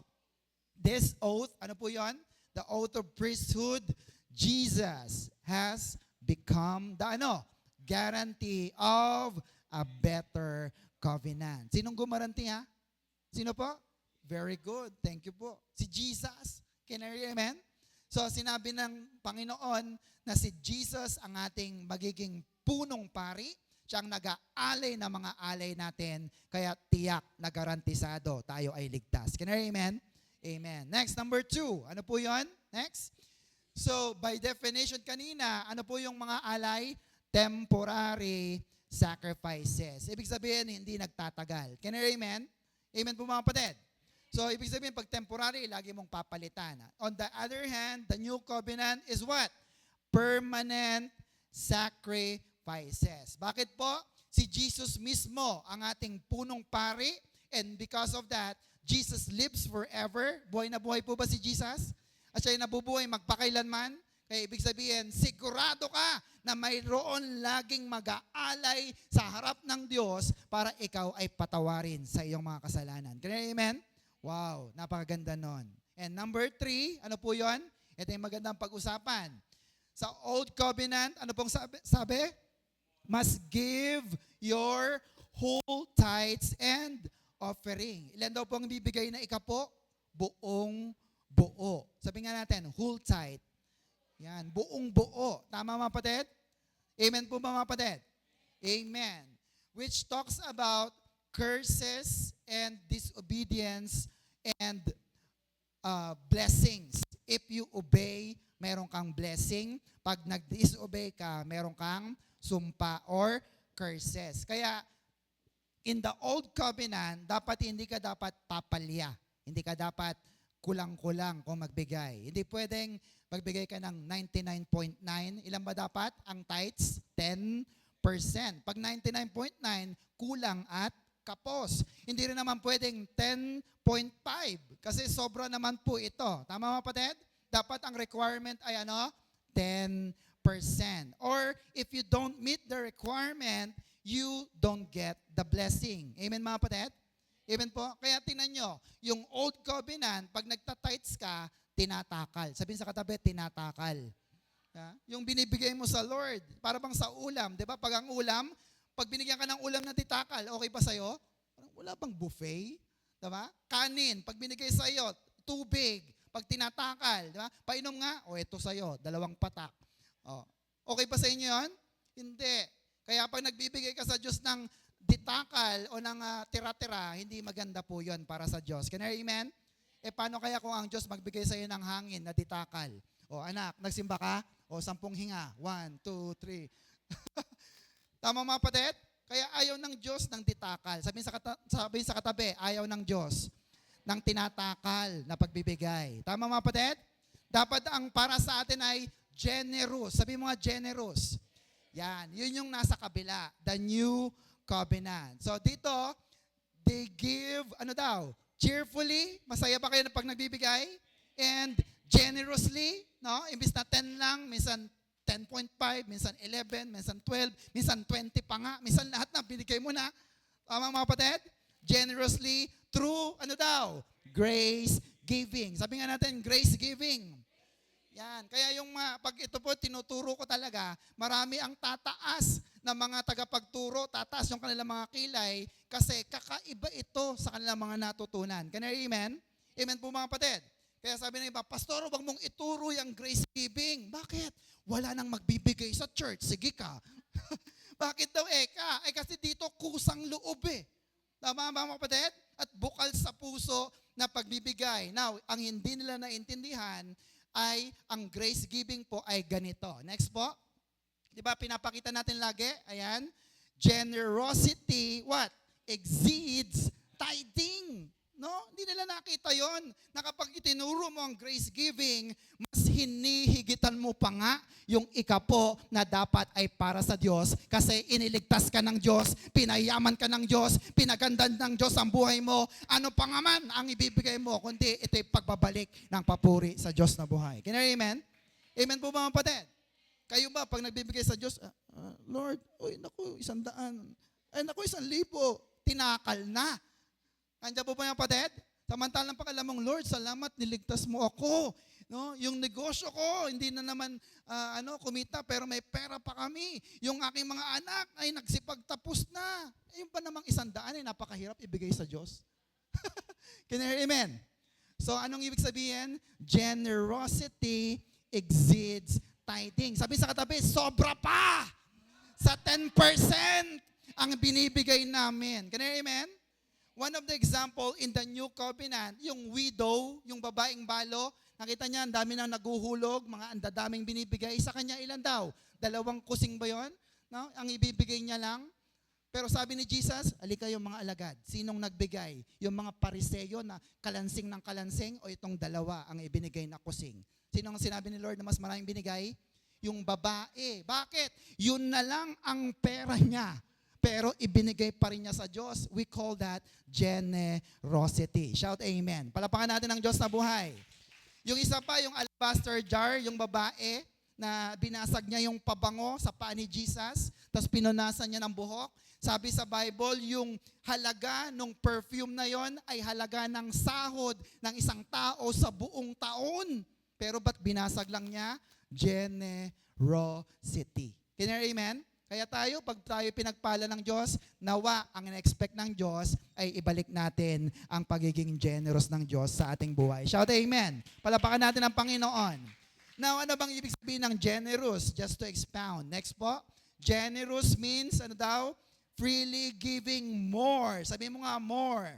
this oath, ano po yon? The oath of priesthood, Jesus has become the guarantee of a better covenant. Sinong gumaranti ha? Sino po? Very good. Thank you po. Si Jesus. Can I hear amen? So sinabi ng Panginoon na si Jesus ang ating magiging punong pari. Siya ang nag-aalay ng mga alay natin. Kaya tiyak na garantisado tayo ay ligtas. Can I hear amen? Amen. Next, number 2. Ano po yon? Next. So, by definition kanina, ano po yung mga alay? Temporary sacrifices. Ibig sabihin, hindi nagtatagal. Can I hear amen? Amen po mga kapatid. So, ibig sabihin, pag temporary, lagi mong papalitan. On the other hand, the New Covenant is what? Permanent sacrifices. Bakit po? Si Jesus mismo ang ating punong pari, and because of that, Jesus lives forever. Buhay na buhay po ba si Jesus? At siya ay nabubuhay magpakailanman. Kaya ibig sabihin, sigurado ka na mayroon laging mag-aalay sa harap ng Diyos para ikaw ay patawarin sa iyong mga kasalanan. Kaya amen? Wow, napakaganda nun. And number 3, ano po yon? Ito yung magandang pag-usapan. Sa Old Covenant, ano pong sabi? Must give your whole tithes and offering. Ilan daw pong bibigay na ikapo? Buong buo. Sabi nga natin, whole tithe. Yan, buong buo. Tama mga kapatid? Amen po ba mga kapatid? Amen. Which talks about curses and disobedience and blessings. If you obey, meron kang blessing. Pag nag-disobey ka, meron kang sumpa or curses. Kaya, in the Old Covenant, hindi ka dapat papalya. Hindi ka dapat kulang-kulang kung magbigay. Hindi pwedeng magbigay ka ng 99.9. Ilan ba dapat? Ang tithes? 10%. Pag 99.9, kulang at kapos. Hindi rin naman pwedeng 10.5 kasi sobra naman po ito. Tama mga kapatid? Dapat ang requirement ay 10%. Or if you don't meet the requirement, you don't get the blessing. Amen mga kapatid? Amen po? Kaya tingnan nyo, yung Old Covenant, pag nagtatights ka, tinatakal. Sabihin sa katabi, tinatakal. Yung binibigay mo sa Lord, para bang sa ulam. Di ba? Pag ang ulam, Pag binigyan ka ng ulam na titakal, okay pa sa'yo? Parang wala bang buffet? Diba? Kanin, pag binigay sa'yo, tubig, pag tinatakal, diba? Painom nga, ito sa'yo, 2 patak. Okay pa sa inyo yun? Hindi. Kaya pag nagbibigay ka sa Diyos ng ditakal o ng tira-tira, hindi maganda po yun para sa Diyos. Can I amen? Paano kaya kung ang Diyos magbigay sa iyo ng hangin na ditakal? Anak, nagsimba ka? 10 hinga. 1, 2, 3. Tama mga kapatid? Kaya ayaw ng Diyos ng ditakal. Sabihin sa katabi, ayaw ng Diyos ng tinatakal na pagbibigay. Tama mga kapatid? Dapat ang para sa atin ay generous. Sabi mo nga generous. Yan. Yun yung nasa kabila. The new covenant. So dito, they give, cheerfully. Masaya ba kayo pag nagbibigay? And generously. No? Imbis na 10 lang, minsan 10.5, minsan 11, minsan 12, minsan 20 pa nga. Minsan lahat na binigay mo na. Tama mga kapatid? Generously through, grace giving. Sabi nga natin, grace giving. Yan. Kaya yung pag ito po, tinuturo ko talaga, marami ang tataas ng mga tagapagturo, tataas yung kanilang mga kilay kasi kakaiba ito sa kanilang mga natutunan. Can I amen? Amen po mga kapatid. Kaya sabi ng iba, Pastor, wag mong ituro yung grace giving. Bakit? Wala nang magbibigay sa church. Sige ka. Bakit daw ka? Kasi dito kusang loob Tama ba mga kapatid? At bukal sa puso na pagbibigay. Now, ang hindi nila naintindihan ay ang grace giving po ay ganito. Next po. Di ba pinapakita natin lagi? Ayan. Generosity, what? Exceeds tithing. No? Hindi nila nakita yon. Na kapag itinuro mo ang grace giving, mas hinihigitan mo pa nga yung ikapo na dapat ay para sa Diyos kasi iniligtas ka ng Diyos, pinayaman ka ng Diyos, pinagandan ng Diyos ang buhay mo. Ano pa nga man ang ibibigay mo, kundi ito'y pagbabalik ng papuri sa Diyos na buhay. Can I amen? Amen po mga kapatid? Kayo ba, pag nagbibigay sa Diyos, Lord, 100, 1,000, tinakal na. Andiyan po ba yung kapatid? Samantalang pag alam mong, Lord, salamat, niligtas mo ako. No? Yung negosyo ko, hindi na naman kumita, pero may pera pa kami. Yung aking mga anak ay nagsipagtapos na. Yung pa namang 100 ay napakahirap ibigay sa Diyos. Can you hear amen? So, anong ibig sabihin? Generosity exceeds tithing. Sabi sa katabi, sobra pa! Sa 10% ang binibigay namin. Can you hear amen? One of the example in the New Covenant, yung widow, yung babaeng balo, nakita niya, ang dami nang naguhulog, mga andadaming binibigay. Sa kanya ilan daw? 2 kusing ba yun? No? Ang ibibigay niya lang. Pero sabi ni Jesus, alika yung mga alagad. Sinong nagbigay? Yung mga pariseyo na kalansing ng kalansing o itong 2 ang ibinigay na kusing? Sinong sinabi ni Lord na mas maraming binigay? Yung babae. Bakit? Yun na lang ang pera niya. Pero ibinigay pa rin niya sa Diyos. We call that generosity. Shout amen. Palapakan natin ang Diyos na buhay. Yung isa pa, yung alabaster jar, yung babae na binasag niya yung pabango sa paa ni Jesus, tapos pinunasan niya ng buhok. Sabi sa Bible, yung halaga ng perfume na yon ay halaga ng sahod ng isang tao sa buong taon. Pero ba't binasag lang niya? Generosity. Can you hear amen? Kaya tayo, pag tayo pinagpala ng Diyos, nawa ang in-expect ng Diyos ay ibalik natin ang pagiging generous ng Diyos sa ating buhay. Shout amen. Palapakan natin ang Panginoon. Now, ano bang ibig sabihin ng generous? Just to expound. Next po. Generous means, freely giving more. Sabi mo nga, more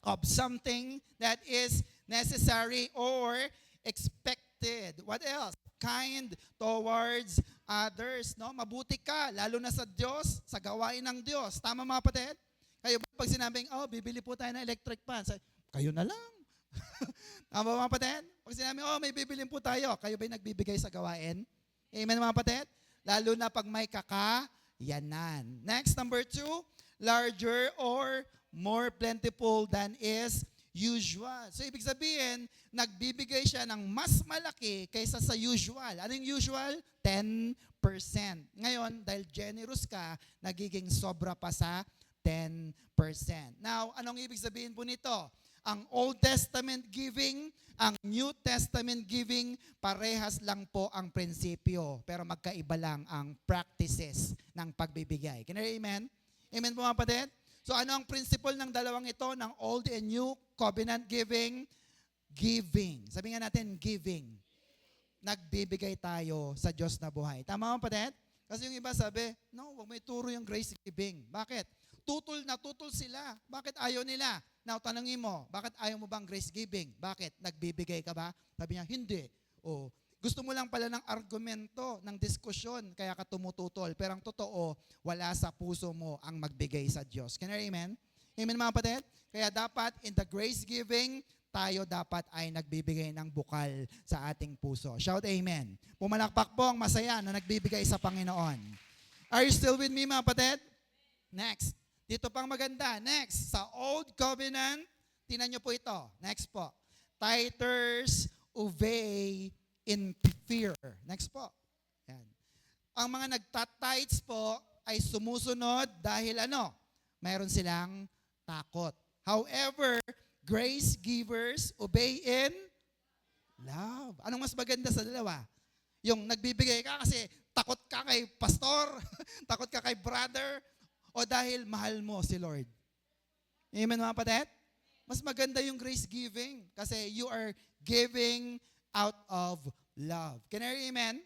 of something that is necessary or expected. What else? Kind towards others, no? Mabuti ka, lalo na sa Diyos, sa gawain ng Diyos. Tama mga kapatid? Kayo ba pag sinabing, bibili po tayo ng electric fan, kayo na lang. Tama mga kapatid? Pag sinabing, may bibilin po tayo, kayo ba nagbibigay sa gawain? Amen mga kapatid? Lalo na pag may kakayanan. Next, number 2, larger or more plentiful than is usual. So, ibig sabihin, nagbibigay siya ng mas malaki kaysa sa usual. Ano yung usual? 10%. Ngayon, dahil generous ka, nagiging sobra pa sa 10%. Now, anong ibig sabihin po nito? Ang Old Testament giving, ang New Testament giving, parehas lang po ang prinsipyo, pero magkaiba lang ang practices ng pagbibigay. Can you amen? Amen po mga kapatid? So ano ang principle ng dalawang ito, ng Old and New Covenant giving? Giving. Sabi nga natin, giving. Nagbibigay tayo sa Diyos na buhay. Tama mga kapatid? Kasi yung iba sabi, no, huwag may turo yung grace giving. Bakit? Tutol na tutol sila. Bakit ayaw nila? Now, tanongin mo, bakit ayaw mo bang grace giving? Bakit? Nagbibigay ka ba? Sabi niya, hindi. O, gusto mo lang pala ng argumento, ng diskusyon, kaya ka tumututol. Pero ang totoo, wala sa puso mo ang magbigay sa Diyos. Can you amen? Amen mga kapatid? Kaya dapat in the grace giving, tayo dapat ay nagbibigay ng bukal sa ating puso. Shout amen. Pumalakpak po ang masaya na nagbibigay sa Panginoon. Are you still with me mga kapatid? Next. Dito pang maganda. Next. Sa Old Covenant, tinan nyo po ito. Next po. Tithers obey in fear. Next po. Yan. Ang mga nagtatites po ay sumusunod dahil ano? Mayroon silang takot. However, grace givers obey in love. Anong mas maganda sa dalawa? Yung nagbibigay ka kasi takot ka kay pastor, takot ka kay brother, o dahil mahal mo si Lord. Amen mga kapatid? Mas maganda yung grace giving kasi you are giving out of love. Can I hear amen?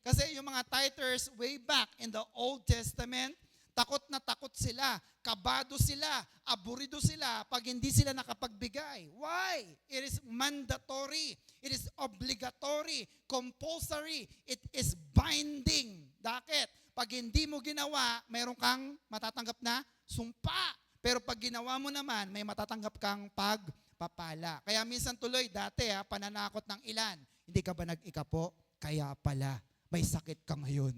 Kasi yung mga tithers way back in the Old Testament, takot na takot sila, kabado sila, aburido sila pag hindi sila nakapagbigay. Why? It is mandatory. It is obligatory, compulsory. It is binding. Bakit? Pag hindi mo ginawa, mayroon kang matatanggap na sumpa. Pero pag ginawa mo naman, may matatanggap kang pagpapala. Kaya minsan tuloy, dati pananakot ng ilan. Hindi ka ba nag-ikapo? Kaya pala, may sakit ka ngayon.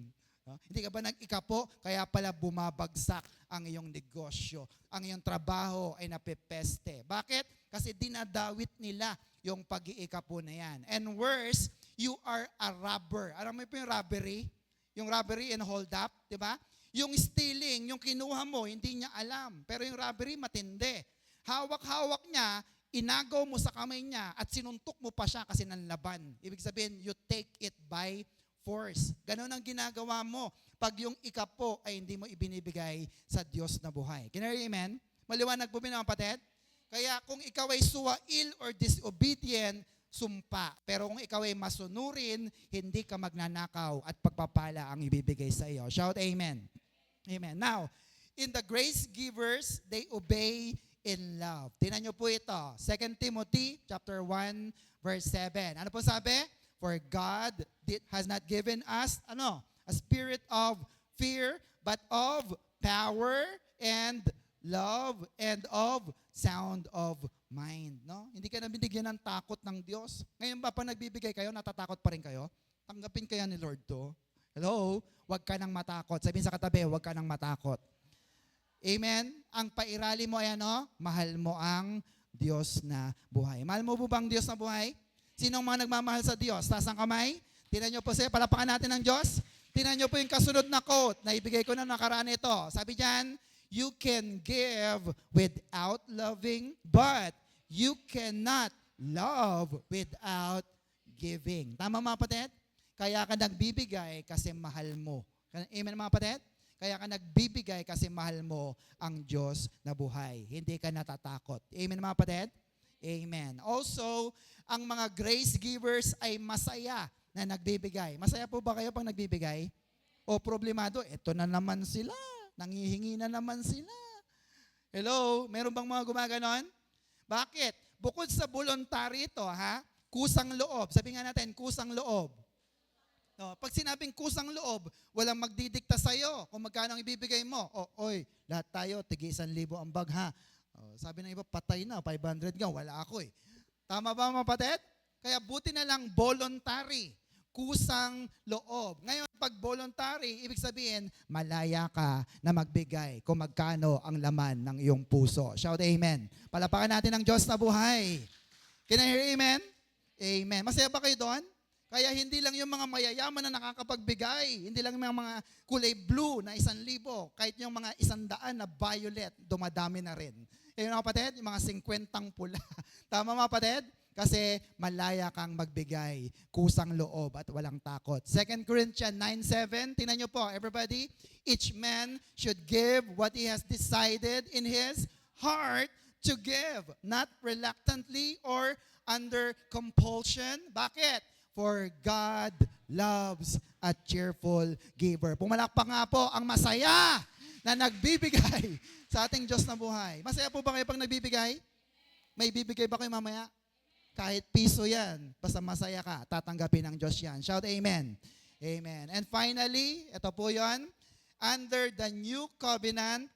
Hindi ka ba nag-ikapo? Kaya pala bumabagsak ang iyong negosyo. Ang iyong trabaho ay napepeste. Bakit? Kasi dinadawit nila yung pag-iikapo na yan. And worse, you are a robber. Alam mo po yung robbery? Yung robbery and hold up, di ba? Yung stealing, yung kinuha mo, hindi niya alam. Pero yung robbery, matindi. Hawak-hawak niya, inagaw mo sa kamay niya at sinuntok mo pa siya kasi nanlaban. Ibig sabihin, you take it by force. Ganon ang ginagawa mo pag yung ikapo ay hindi mo ibinibigay sa Diyos na buhay. Can you hear amen? Maliwanag po mga kapatid? Kaya kung ikaw ay suwail or disobedient, sumpa. Pero kung ikaw ay masunurin, hindi ka magnanakaw at pagpapala ang ibibigay sa iyo. Shout amen. Amen. Now, in the grace givers, they obey in love. Tingnan niyo po ito. 2 Timothy chapter 1 verse 7. Ano po sabi? For God has not given us a spirit of fear, but of power and love and of sound of mind. No? Hindi ka na binigyan ng takot ng Diyos. Ngayon ba pa nagbibigay kayo, natatakot pa rin kayo? Tanggapin kaya ni Lord to? Hello? Huwag ka nang matakot. Sabihin sa katabi, huwag ka nang matakot. Amen? Ang pairali mo ay mahal mo ang Diyos na buhay. Mahal mo po ba ang Diyos na buhay? Sinong mga nagmamahal sa Diyos? Taas ang kamay. Tingnan nyo po siya. Palapakan natin ng Diyos. Tingnan nyo po yung kasunod na quote na ibigay ko na nakaraan ito. Sabi diyan, you can give without loving, but you cannot love without giving. Tama mga kapatid? Kaya ka nagbibigay kasi mahal mo. Amen mga kapatid? Kaya ka nagbibigay kasi mahal mo ang Diyos na buhay. Hindi ka natatakot. Amen mga kapatid? Amen. Also, ang mga grace givers ay masaya na nagbibigay. Masaya po ba kayo pag nagbibigay? O problemado, eto na naman sila. Nangihingi na naman sila. Hello? Meron bang mga gumaganon? Bakit? Bukod sa voluntary ito, kusang loob. Sabi nga natin, kusang loob. No, pag sinabing kusang loob, walang magdidikta sa'yo kung magkano ang ibibigay mo. Oy, lahat tayo, tig 1,000 ang bag sabi ng iba, patay na, 500 nga, wala ako eh. Tama ba mga kapatid? Kaya buti na lang voluntary, kusang loob. Ngayon, pag voluntary, ibig sabihin, malaya ka na magbigay kung magkano ang laman ng iyong puso. Shout amen. Palapakan natin ang Diyos na buhay. Can I hear amen? Amen. Masaya ba kayo doon? Kaya hindi lang yung mga mayayaman na nakakapagbigay, hindi lang yung mga kulay blue na 1,000, kahit yung mga 100 na violet, dumadami na rin. Yung mga kapatid, yung mga 50 pula. Tama mga kapatid? Kasi malaya kang magbigay, kusang loob at walang takot. 2 Corinthians 9:7, tingnan nyo po, everybody. Each man should give what he has decided in his heart to give, not reluctantly or under compulsion. Bakit? For God loves a cheerful giver. Pumalakpak nga po ang masaya na nagbibigay sa ating Diyos na buhay. Masaya po ba kayo pag nagbibigay? May bibigay ba kayo mamaya? Kahit piso yan, basta masaya ka, tatanggapin ng Diyos yan. Shout amen. Amen. And finally, ito po yon. Under the new covenant,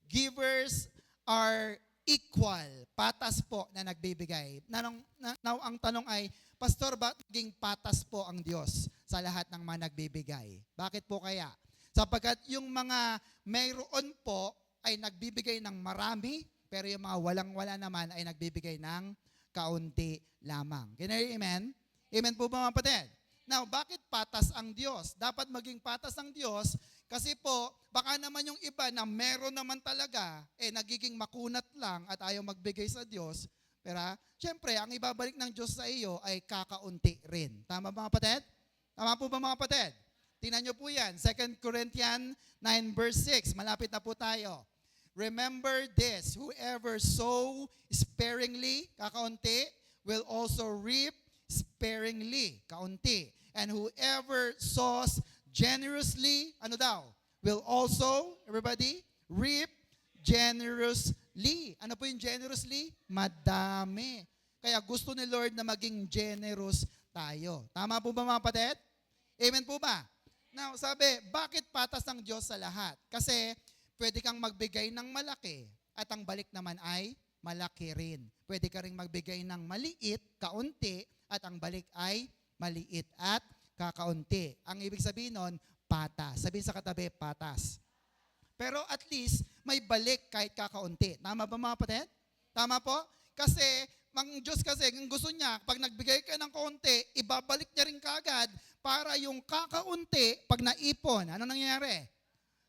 givers are equal. Patas po na nagbibigay. Now, ang tanong ay, Pastor, bakit naging patas po ang Diyos sa lahat ng mga nagbibigay? Bakit po kaya? Sapagkat yung mga mayroon po ay nagbibigay ng marami, pero yung mga walang-wala naman ay nagbibigay ng kaunti lamang. Can you hear amen? Amen po ba mga kapatid? Now, bakit patas ang Diyos? Dapat maging patas ang Diyos kasi po, baka naman yung iba na meron naman talaga, nagiging makunat lang at ayaw magbigay sa Diyos. Pero, syempre, ang ibabalik ng Diyos sa iyo ay kakaunti rin. Tama ba mga kapatid? Tama po ba mga kapatid? Tingnan nyo po yan. 2 Corinthians 9 verse 6. Malapit na po tayo. Remember this, whoever sow sparingly, kakaunti, will also reap sparingly, kaunti. And whoever sows generously, ano daw? Will also, everybody, reap generously. Ano po yung generously? Madami. Kaya gusto ni Lord na maging generous tayo. Tama po ba mga kapatid? Amen po ba? Now, sabi, bakit patas ang Diyos sa lahat? Kasi, pwede kang magbigay ng malaki at ang balik naman ay malaki rin. Pwede ka rin magbigay ng maliit, kaunti, at ang balik ay maliit at kakaunti. Ang ibig sabihin nun, patas. Sabihin sa katabi, patas. Pero at least, may balik kahit kakaunti. Tama ba mga kapatid? Tama po? Kasi, ang Diyos kasi, ang gusto niya, pag nagbigay ka ng kaunti, ibabalik niya rin kagad para yung kakaunti, pag naipon, ano nangyayari?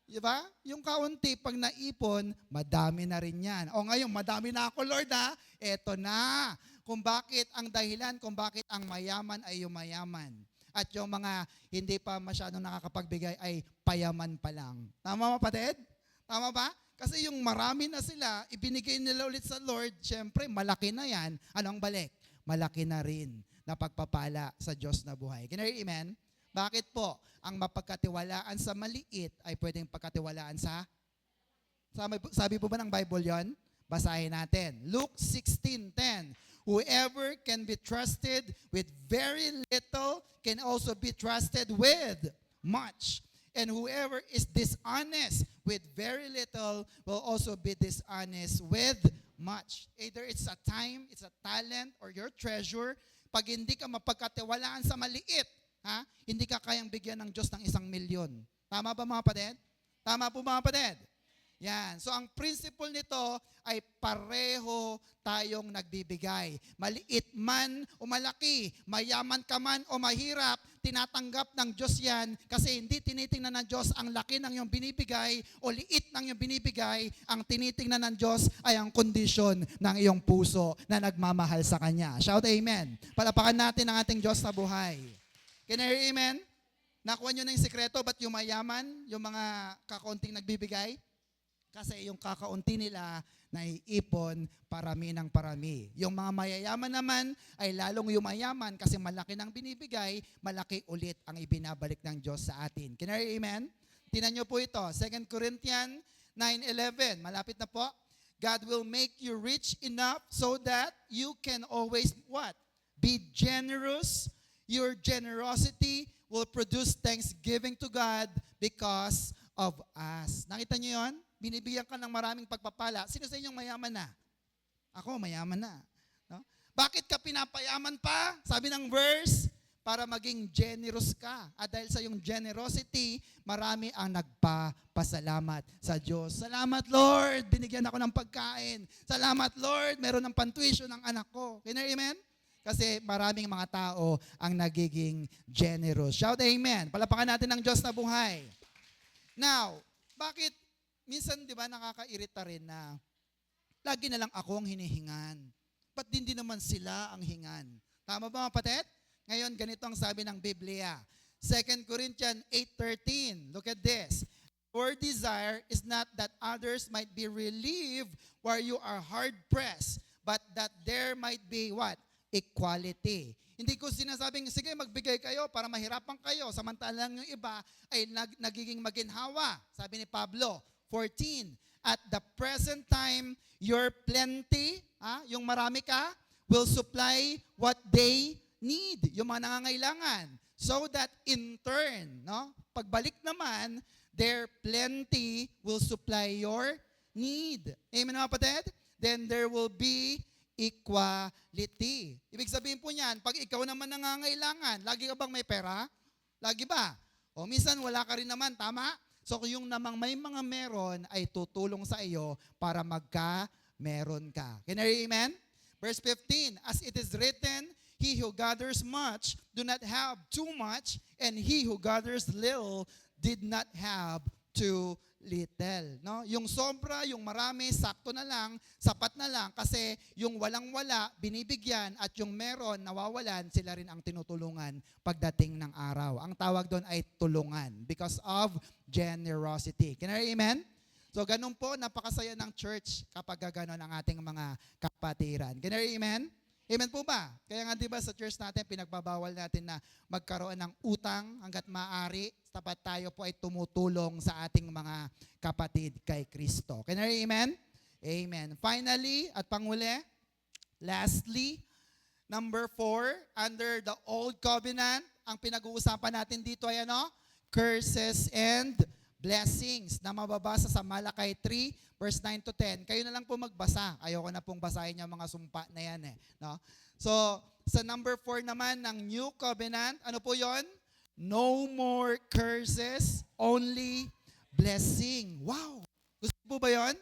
Diba? Yung kaunti, pag naipon, madami na rin yan. O ngayon, madami na ako, Lord, ha? Eto na. Kung bakit ang dahilan, kung bakit ang mayaman ay yumayaman. At yung mga hindi pa masyadong nakakapagbigay ay payaman pa lang. Tama ba, kapatid? Tama ba? Kasi yung marami na sila, ibinigay nila ulit sa Lord, syempre, malaki na yan. Anong balik? Malaki na rin na pagpapala sa Diyos na buhay. Can you hear amen? Bakit po? Ang mapagkatiwalaan sa maliit ay pwedeng pagkatiwalaan sa sabi po ba ng Bible yon? Basahin natin. Luke 16:10. Whoever can be trusted with very little can also be trusted with much. And whoever is dishonest with very little will also be dishonest with much. Either it's a time, it's a talent, or your treasure. Pag hindi ka mapagkatiwalaan sa maliit, hindi ka kayang bigyan ng Diyos ng 1,000,000. Tama ba mga kapatid? Tama po mga kapatid? Yan. So ang principle nito ay pareho tayong nagbibigay. Maliit man o malaki, mayaman ka man o mahirap, tinatanggap ng Diyos yan kasi hindi tinitingnan ng Diyos ang laki ng iyong binibigay o liit ng iyong binibigay. Ang tinitingnan ng Diyos ay ang kondisyon ng iyong puso na nagmamahal sa Kanya. Shout amen. Palapakan natin ang ating Diyos na buhay. Can you hear amen? Nakuha nyo na yung sekreto, ba't yung mayaman, yung mga kakaunting nagbibigay? Kasi yung kakaunti nila naiipon parami ng parami. Yung mga mayayaman naman ay lalong yumayaman kasi malaki ng binibigay, malaki ulit ang ibinabalik ng Diyos sa atin. Can you hear amen? Tingnan nyo po ito, 2 Corinthians 9:11. Malapit na po. God will make you rich enough so that you can always, what? Be generous. Your generosity will produce thanksgiving to God because of us. Nakita niyo yon? Binibigyan ka ng maraming pagpapala. Sino sa inyong mayaman na? Ako, mayaman na. No? Bakit ka pinapayaman pa? Sabi ng verse, para maging generous ka. At dahil sa iyong generosity, marami ang nagpapasalamat sa Diyos. Salamat, Lord, binigyan ako ng pagkain. Salamat, Lord, meron ng pantuition ng anak ko. Can you hear amen? Kasi maraming mga tao ang nagiging generous. Shout amen. Palapakan natin ang Diyos na buhay. Now, bakit minsan 'di ba nakakairita rin na Lagi na lang ako ang hinihingan. Ba't hindi naman sila ang hingan? Tama ba mga kapatid? Ngayon, ganito ang sabi ng Biblia. 2 Corinthians 8:13. Look at this. Our desire is not that others might be relieved while you are hard-pressed, but that there might be what? Equality. Hindi ko sinasabing, sige, magbigay kayo para mahirapan kayo, samantalang yung iba ay nagiging maginhawa. Sabi ni Pablo, 14, at the present time, your plenty, yung marami ka, will supply what they need, yung mga nangangailangan. So that in turn, pagbalik naman, their plenty will supply your need. Amen mga kapatid? Then there will be equality. Ibig sabihin po niyan, pag ikaw naman nangangailangan, lagi ka bang may pera? Lagi ba? O minsan wala ka rin naman, tama? So yung namang may mga meron ay tutulong sa iyo para magka-meron ka. Can you amen? Verse 15, as it is written, he who gathers much do not have too much, and he who gathers little did not have too little. No? Yung sobra, yung marami, sakto na lang, sapat na lang, kasi yung walang-wala, binibigyan, at yung meron, nawawalan, sila rin ang tinutulungan pagdating ng araw. Ang tawag doon ay tulungan because of generosity. Can I amen? So ganun po, napakasaya ng church kapag gano'n ang ating mga kapatiran. Can I amen? Amen po ba? Kaya nga diba sa church natin, pinagbabawal natin na magkaroon ng utang hanggat maaari. Tapat tayo po ay tumutulong sa ating mga kapatid kay Kristo. Can I amen? Amen. Finally, at panghuli, lastly, number 4, under the old covenant, ang pinag-uusapan natin dito ay ano? Curses and blessings na mababasa sa Malakay 3, verse 9 to 10. Kayo na lang po magbasa. Ayoko na pong basahin yung mga sumpa na yan. No? So, sa number 4 naman ng New Covenant, ano po yon? No more curses, only blessing. Wow! Gusto po ba yon?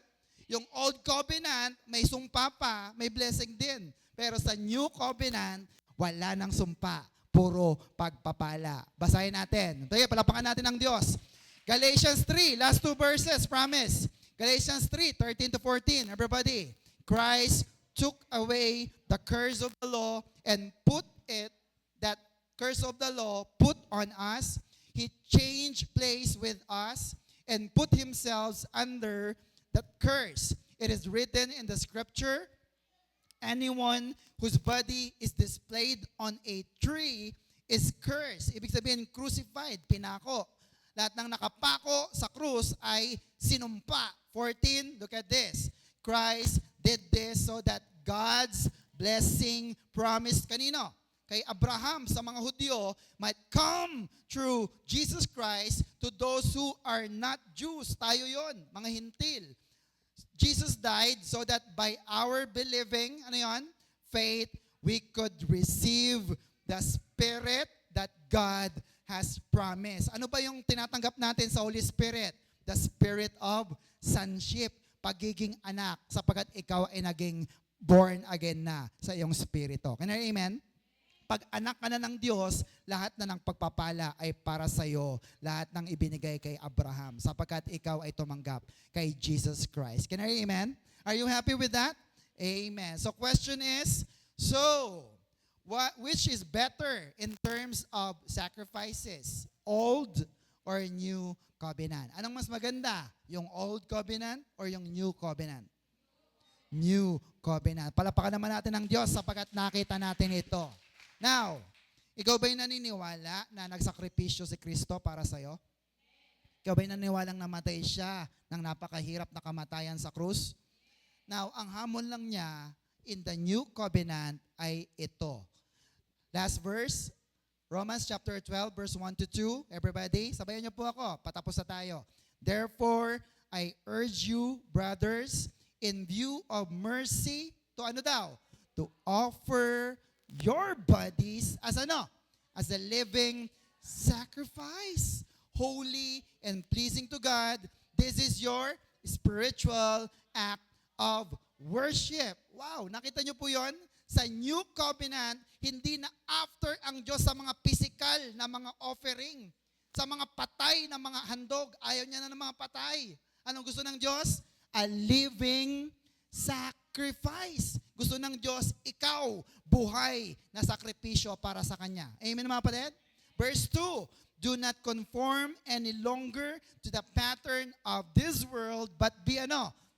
Yung Old Covenant, may sumpa pa, may blessing din. Pero sa New Covenant, wala nang sumpa. Puro pagpapala. Basahin natin. Tayo, palapakan natin ang Diyos. Galatians 3, last 2 verses, promise. Galatians 3, 13 to 14. Everybody, Christ took away the curse of the law and put it, that curse of the law, put on us. He changed place with us and put himself under that curse. It is written in the scripture, anyone whose body is displayed on a tree is cursed. Ibig sabihin, crucified, pinako. Lahat ng nakapako sa krus ay sinumpa. 14, look at this. Christ did this so that God's blessing promised kanino? Kay Abraham sa mga Hudyo might come through Jesus Christ to those who are not Jews. Tayo yon, mga hintil. Jesus died so that by our believing, ano yon? Faith, we could receive the Spirit that God has promised. Ano ba yung tinatanggap natin sa Holy Spirit? The Spirit of sonship, pagiging anak, sapagkat ikaw ay naging born again na sa iyong spirito. Can I amen? Pag anak ka na ng Diyos, lahat na ng pagpapala ay para sa iyo. Lahat ng ibinigay kay Abraham, sapagkat ikaw ay tumanggap kay Jesus Christ. Can I amen? Are you happy with that? Amen. So question is, which is better in terms of sacrifices? Old or New Covenant? Anong mas maganda? Yung Old Covenant or yung New Covenant? New Covenant. Palapakan naman natin ng Diyos sapagkat nakita natin ito. Now, ikaw ba'y naniniwala na nagsakripisyo si Kristo para sa'yo? Ikaw ba'y naniniwalang namatay siya ng napakahirap na kamatayan sa krus? Now, ang hamon lang niya in the New Covenant ay ito. Last verse, Romans chapter 12, verse 1 to 2. Everybody, sabayan niyo po ako. Patapos na tayo. Therefore, I urge you, brothers, in view of mercy, to ano daw? To offer your bodies as ano? As a living sacrifice, holy and pleasing to God. This is your spiritual act of worship. Wow, nakita niyo po yon? Sa New Covenant, hindi na after ang Diyos sa mga physical na mga offering. Sa mga patay na mga handog, ayaw niya na ng mga patay. Anong gusto ng Diyos? A living sacrifice. Gusto ng Diyos, ikaw, buhay na sakripisyo para sa Kanya. Amen mga kapatid? Verse 2, do not conform any longer to the pattern of this world, but be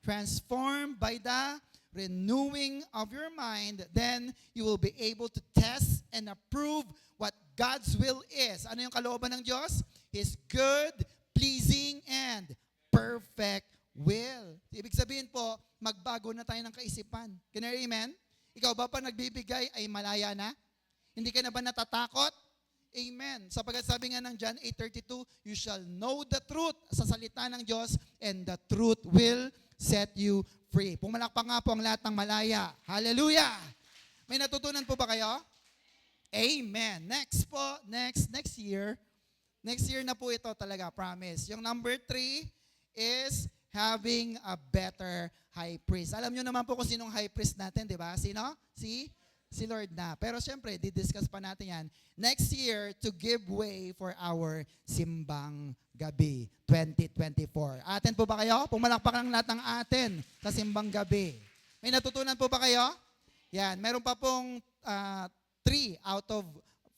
transformed by the renewing of your mind. Then you will be able to test and approve what God's will is. Ano yung kalooban ng Diyos? His good, pleasing, and perfect will. Ibig sabihin po, magbago na tayo ng kaisipan. Can you amen? Ikaw ba pag nagbibigay ay malaya na? Hindi ka na ba natatakot? Amen. Sapagkat sabi nga ng John 8:32, you shall know the truth sa salita ng Diyos, and the truth will set you free. Pumalakpak nga po ang lahat ng malaya. Hallelujah! May natutunan po ba kayo? Amen. Next po, next year. Next year na po ito talaga, promise. Yung number 3 is having a better high priest. Alam nyo naman po kung sinong high priest natin, di ba? Sino? Si Lord na. Pero syempre, didiscuss pa natin yan. Next year, to give way for our Simbang Gabi 2024. Aten po ba kayo? Pumalakpak ng lahat ng atin sa Simbang Gabi. May natutunan po ba kayo? Yan. Meron pa pong 3 out of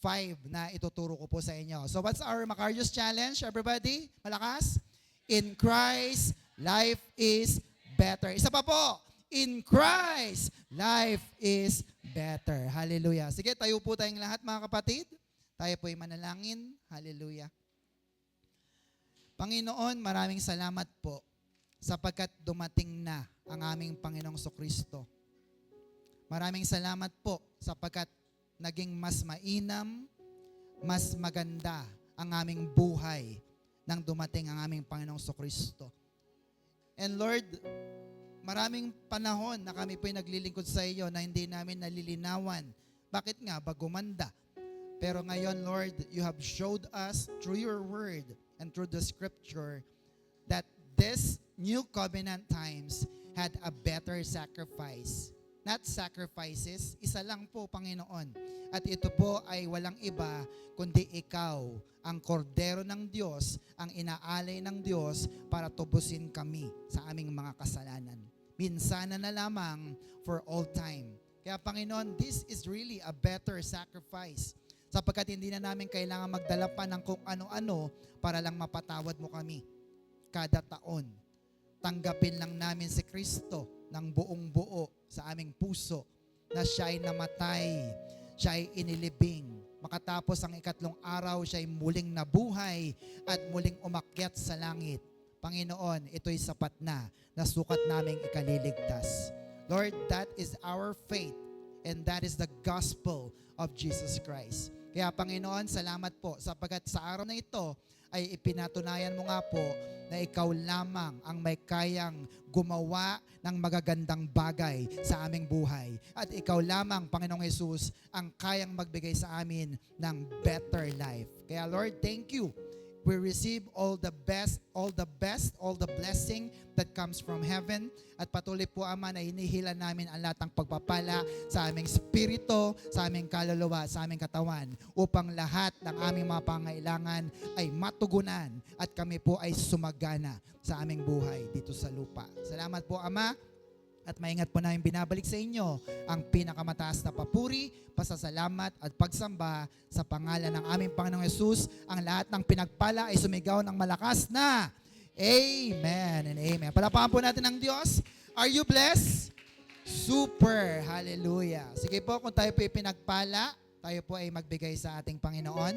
5 na ituturo ko po sa inyo. So what's our Macarius Challenge, everybody? Malakas? In Christ, life is better. Isa pa po. In Christ, life is better. Hallelujah. Sige, tayo po tayong lahat mga kapatid. Tayo po'y manalangin. Hallelujah. Panginoon, maraming salamat po sapagkat dumating na ang aming Panginoong Kristo. Maraming salamat po sapagkat naging mas mainam, mas maganda ang aming buhay nang dumating ang aming Panginoong Kristo. And Lord, maraming panahon na kami po'y naglilingkod sa iyo na hindi namin nalilinawan. Bakit nga? Ba gumanda. Pero ngayon, Lord, you have showed us through your word and through the scripture that this new covenant times had a better sacrifice. Not sacrifices, isa lang po, Panginoon. At ito po ay walang iba kundi ikaw, ang kordero ng Diyos, ang inaalay ng Diyos para tubusin kami sa aming mga kasalanan. Minsan na lamang for all time. Kaya Panginoon, this is really a better sacrifice sapagkat hindi na namin kailangan magdala pa ng kung ano-ano para lang mapatawad mo kami. Kada taon, tanggapin lang namin si Kristo ng buong buo sa aming puso na siya ay namatay, siya ay inilibing. Makatapos ang 3 araw, siya ay muling nabuhay at muling umakyat sa langit. Panginoon, ito'y sapat na sukat naming ikaliligtas. Lord, that is our faith and that is the gospel of Jesus Christ. Kaya Panginoon, salamat po sapagkat sa araw na ito ay ipinatunayan mo nga po na ikaw lamang ang may kayang gumawa ng magagandang bagay sa aming buhay. At ikaw lamang, Panginoong Jesus, ang kayang magbigay sa amin ng better life. Kaya Lord, thank you. We receive all the best, all the blessing that comes from heaven. At patuloy po, Ama, na hinihila namin ang lahat ng pagpapala sa aming spirito, sa aming kaluluwa, sa aming katawan, upang lahat ng aming mga pangailangan ay matugunan at kami po ay sumagana sa aming buhay dito sa lupa. Salamat po, Ama. At maingat po namin binabalik sa inyo ang pinakamataas na papuri, pasasalamat at pagsamba sa pangalan ng aming Panginoong Yesus. Ang lahat ng pinagpala ay sumigaw ng malakas na Amen and Amen. Palapakan po natin ang Diyos. Are you blessed? Super. Hallelujah. Sige po, kung tayo po ay pinagpala, tayo po ay magbigay sa ating Panginoon.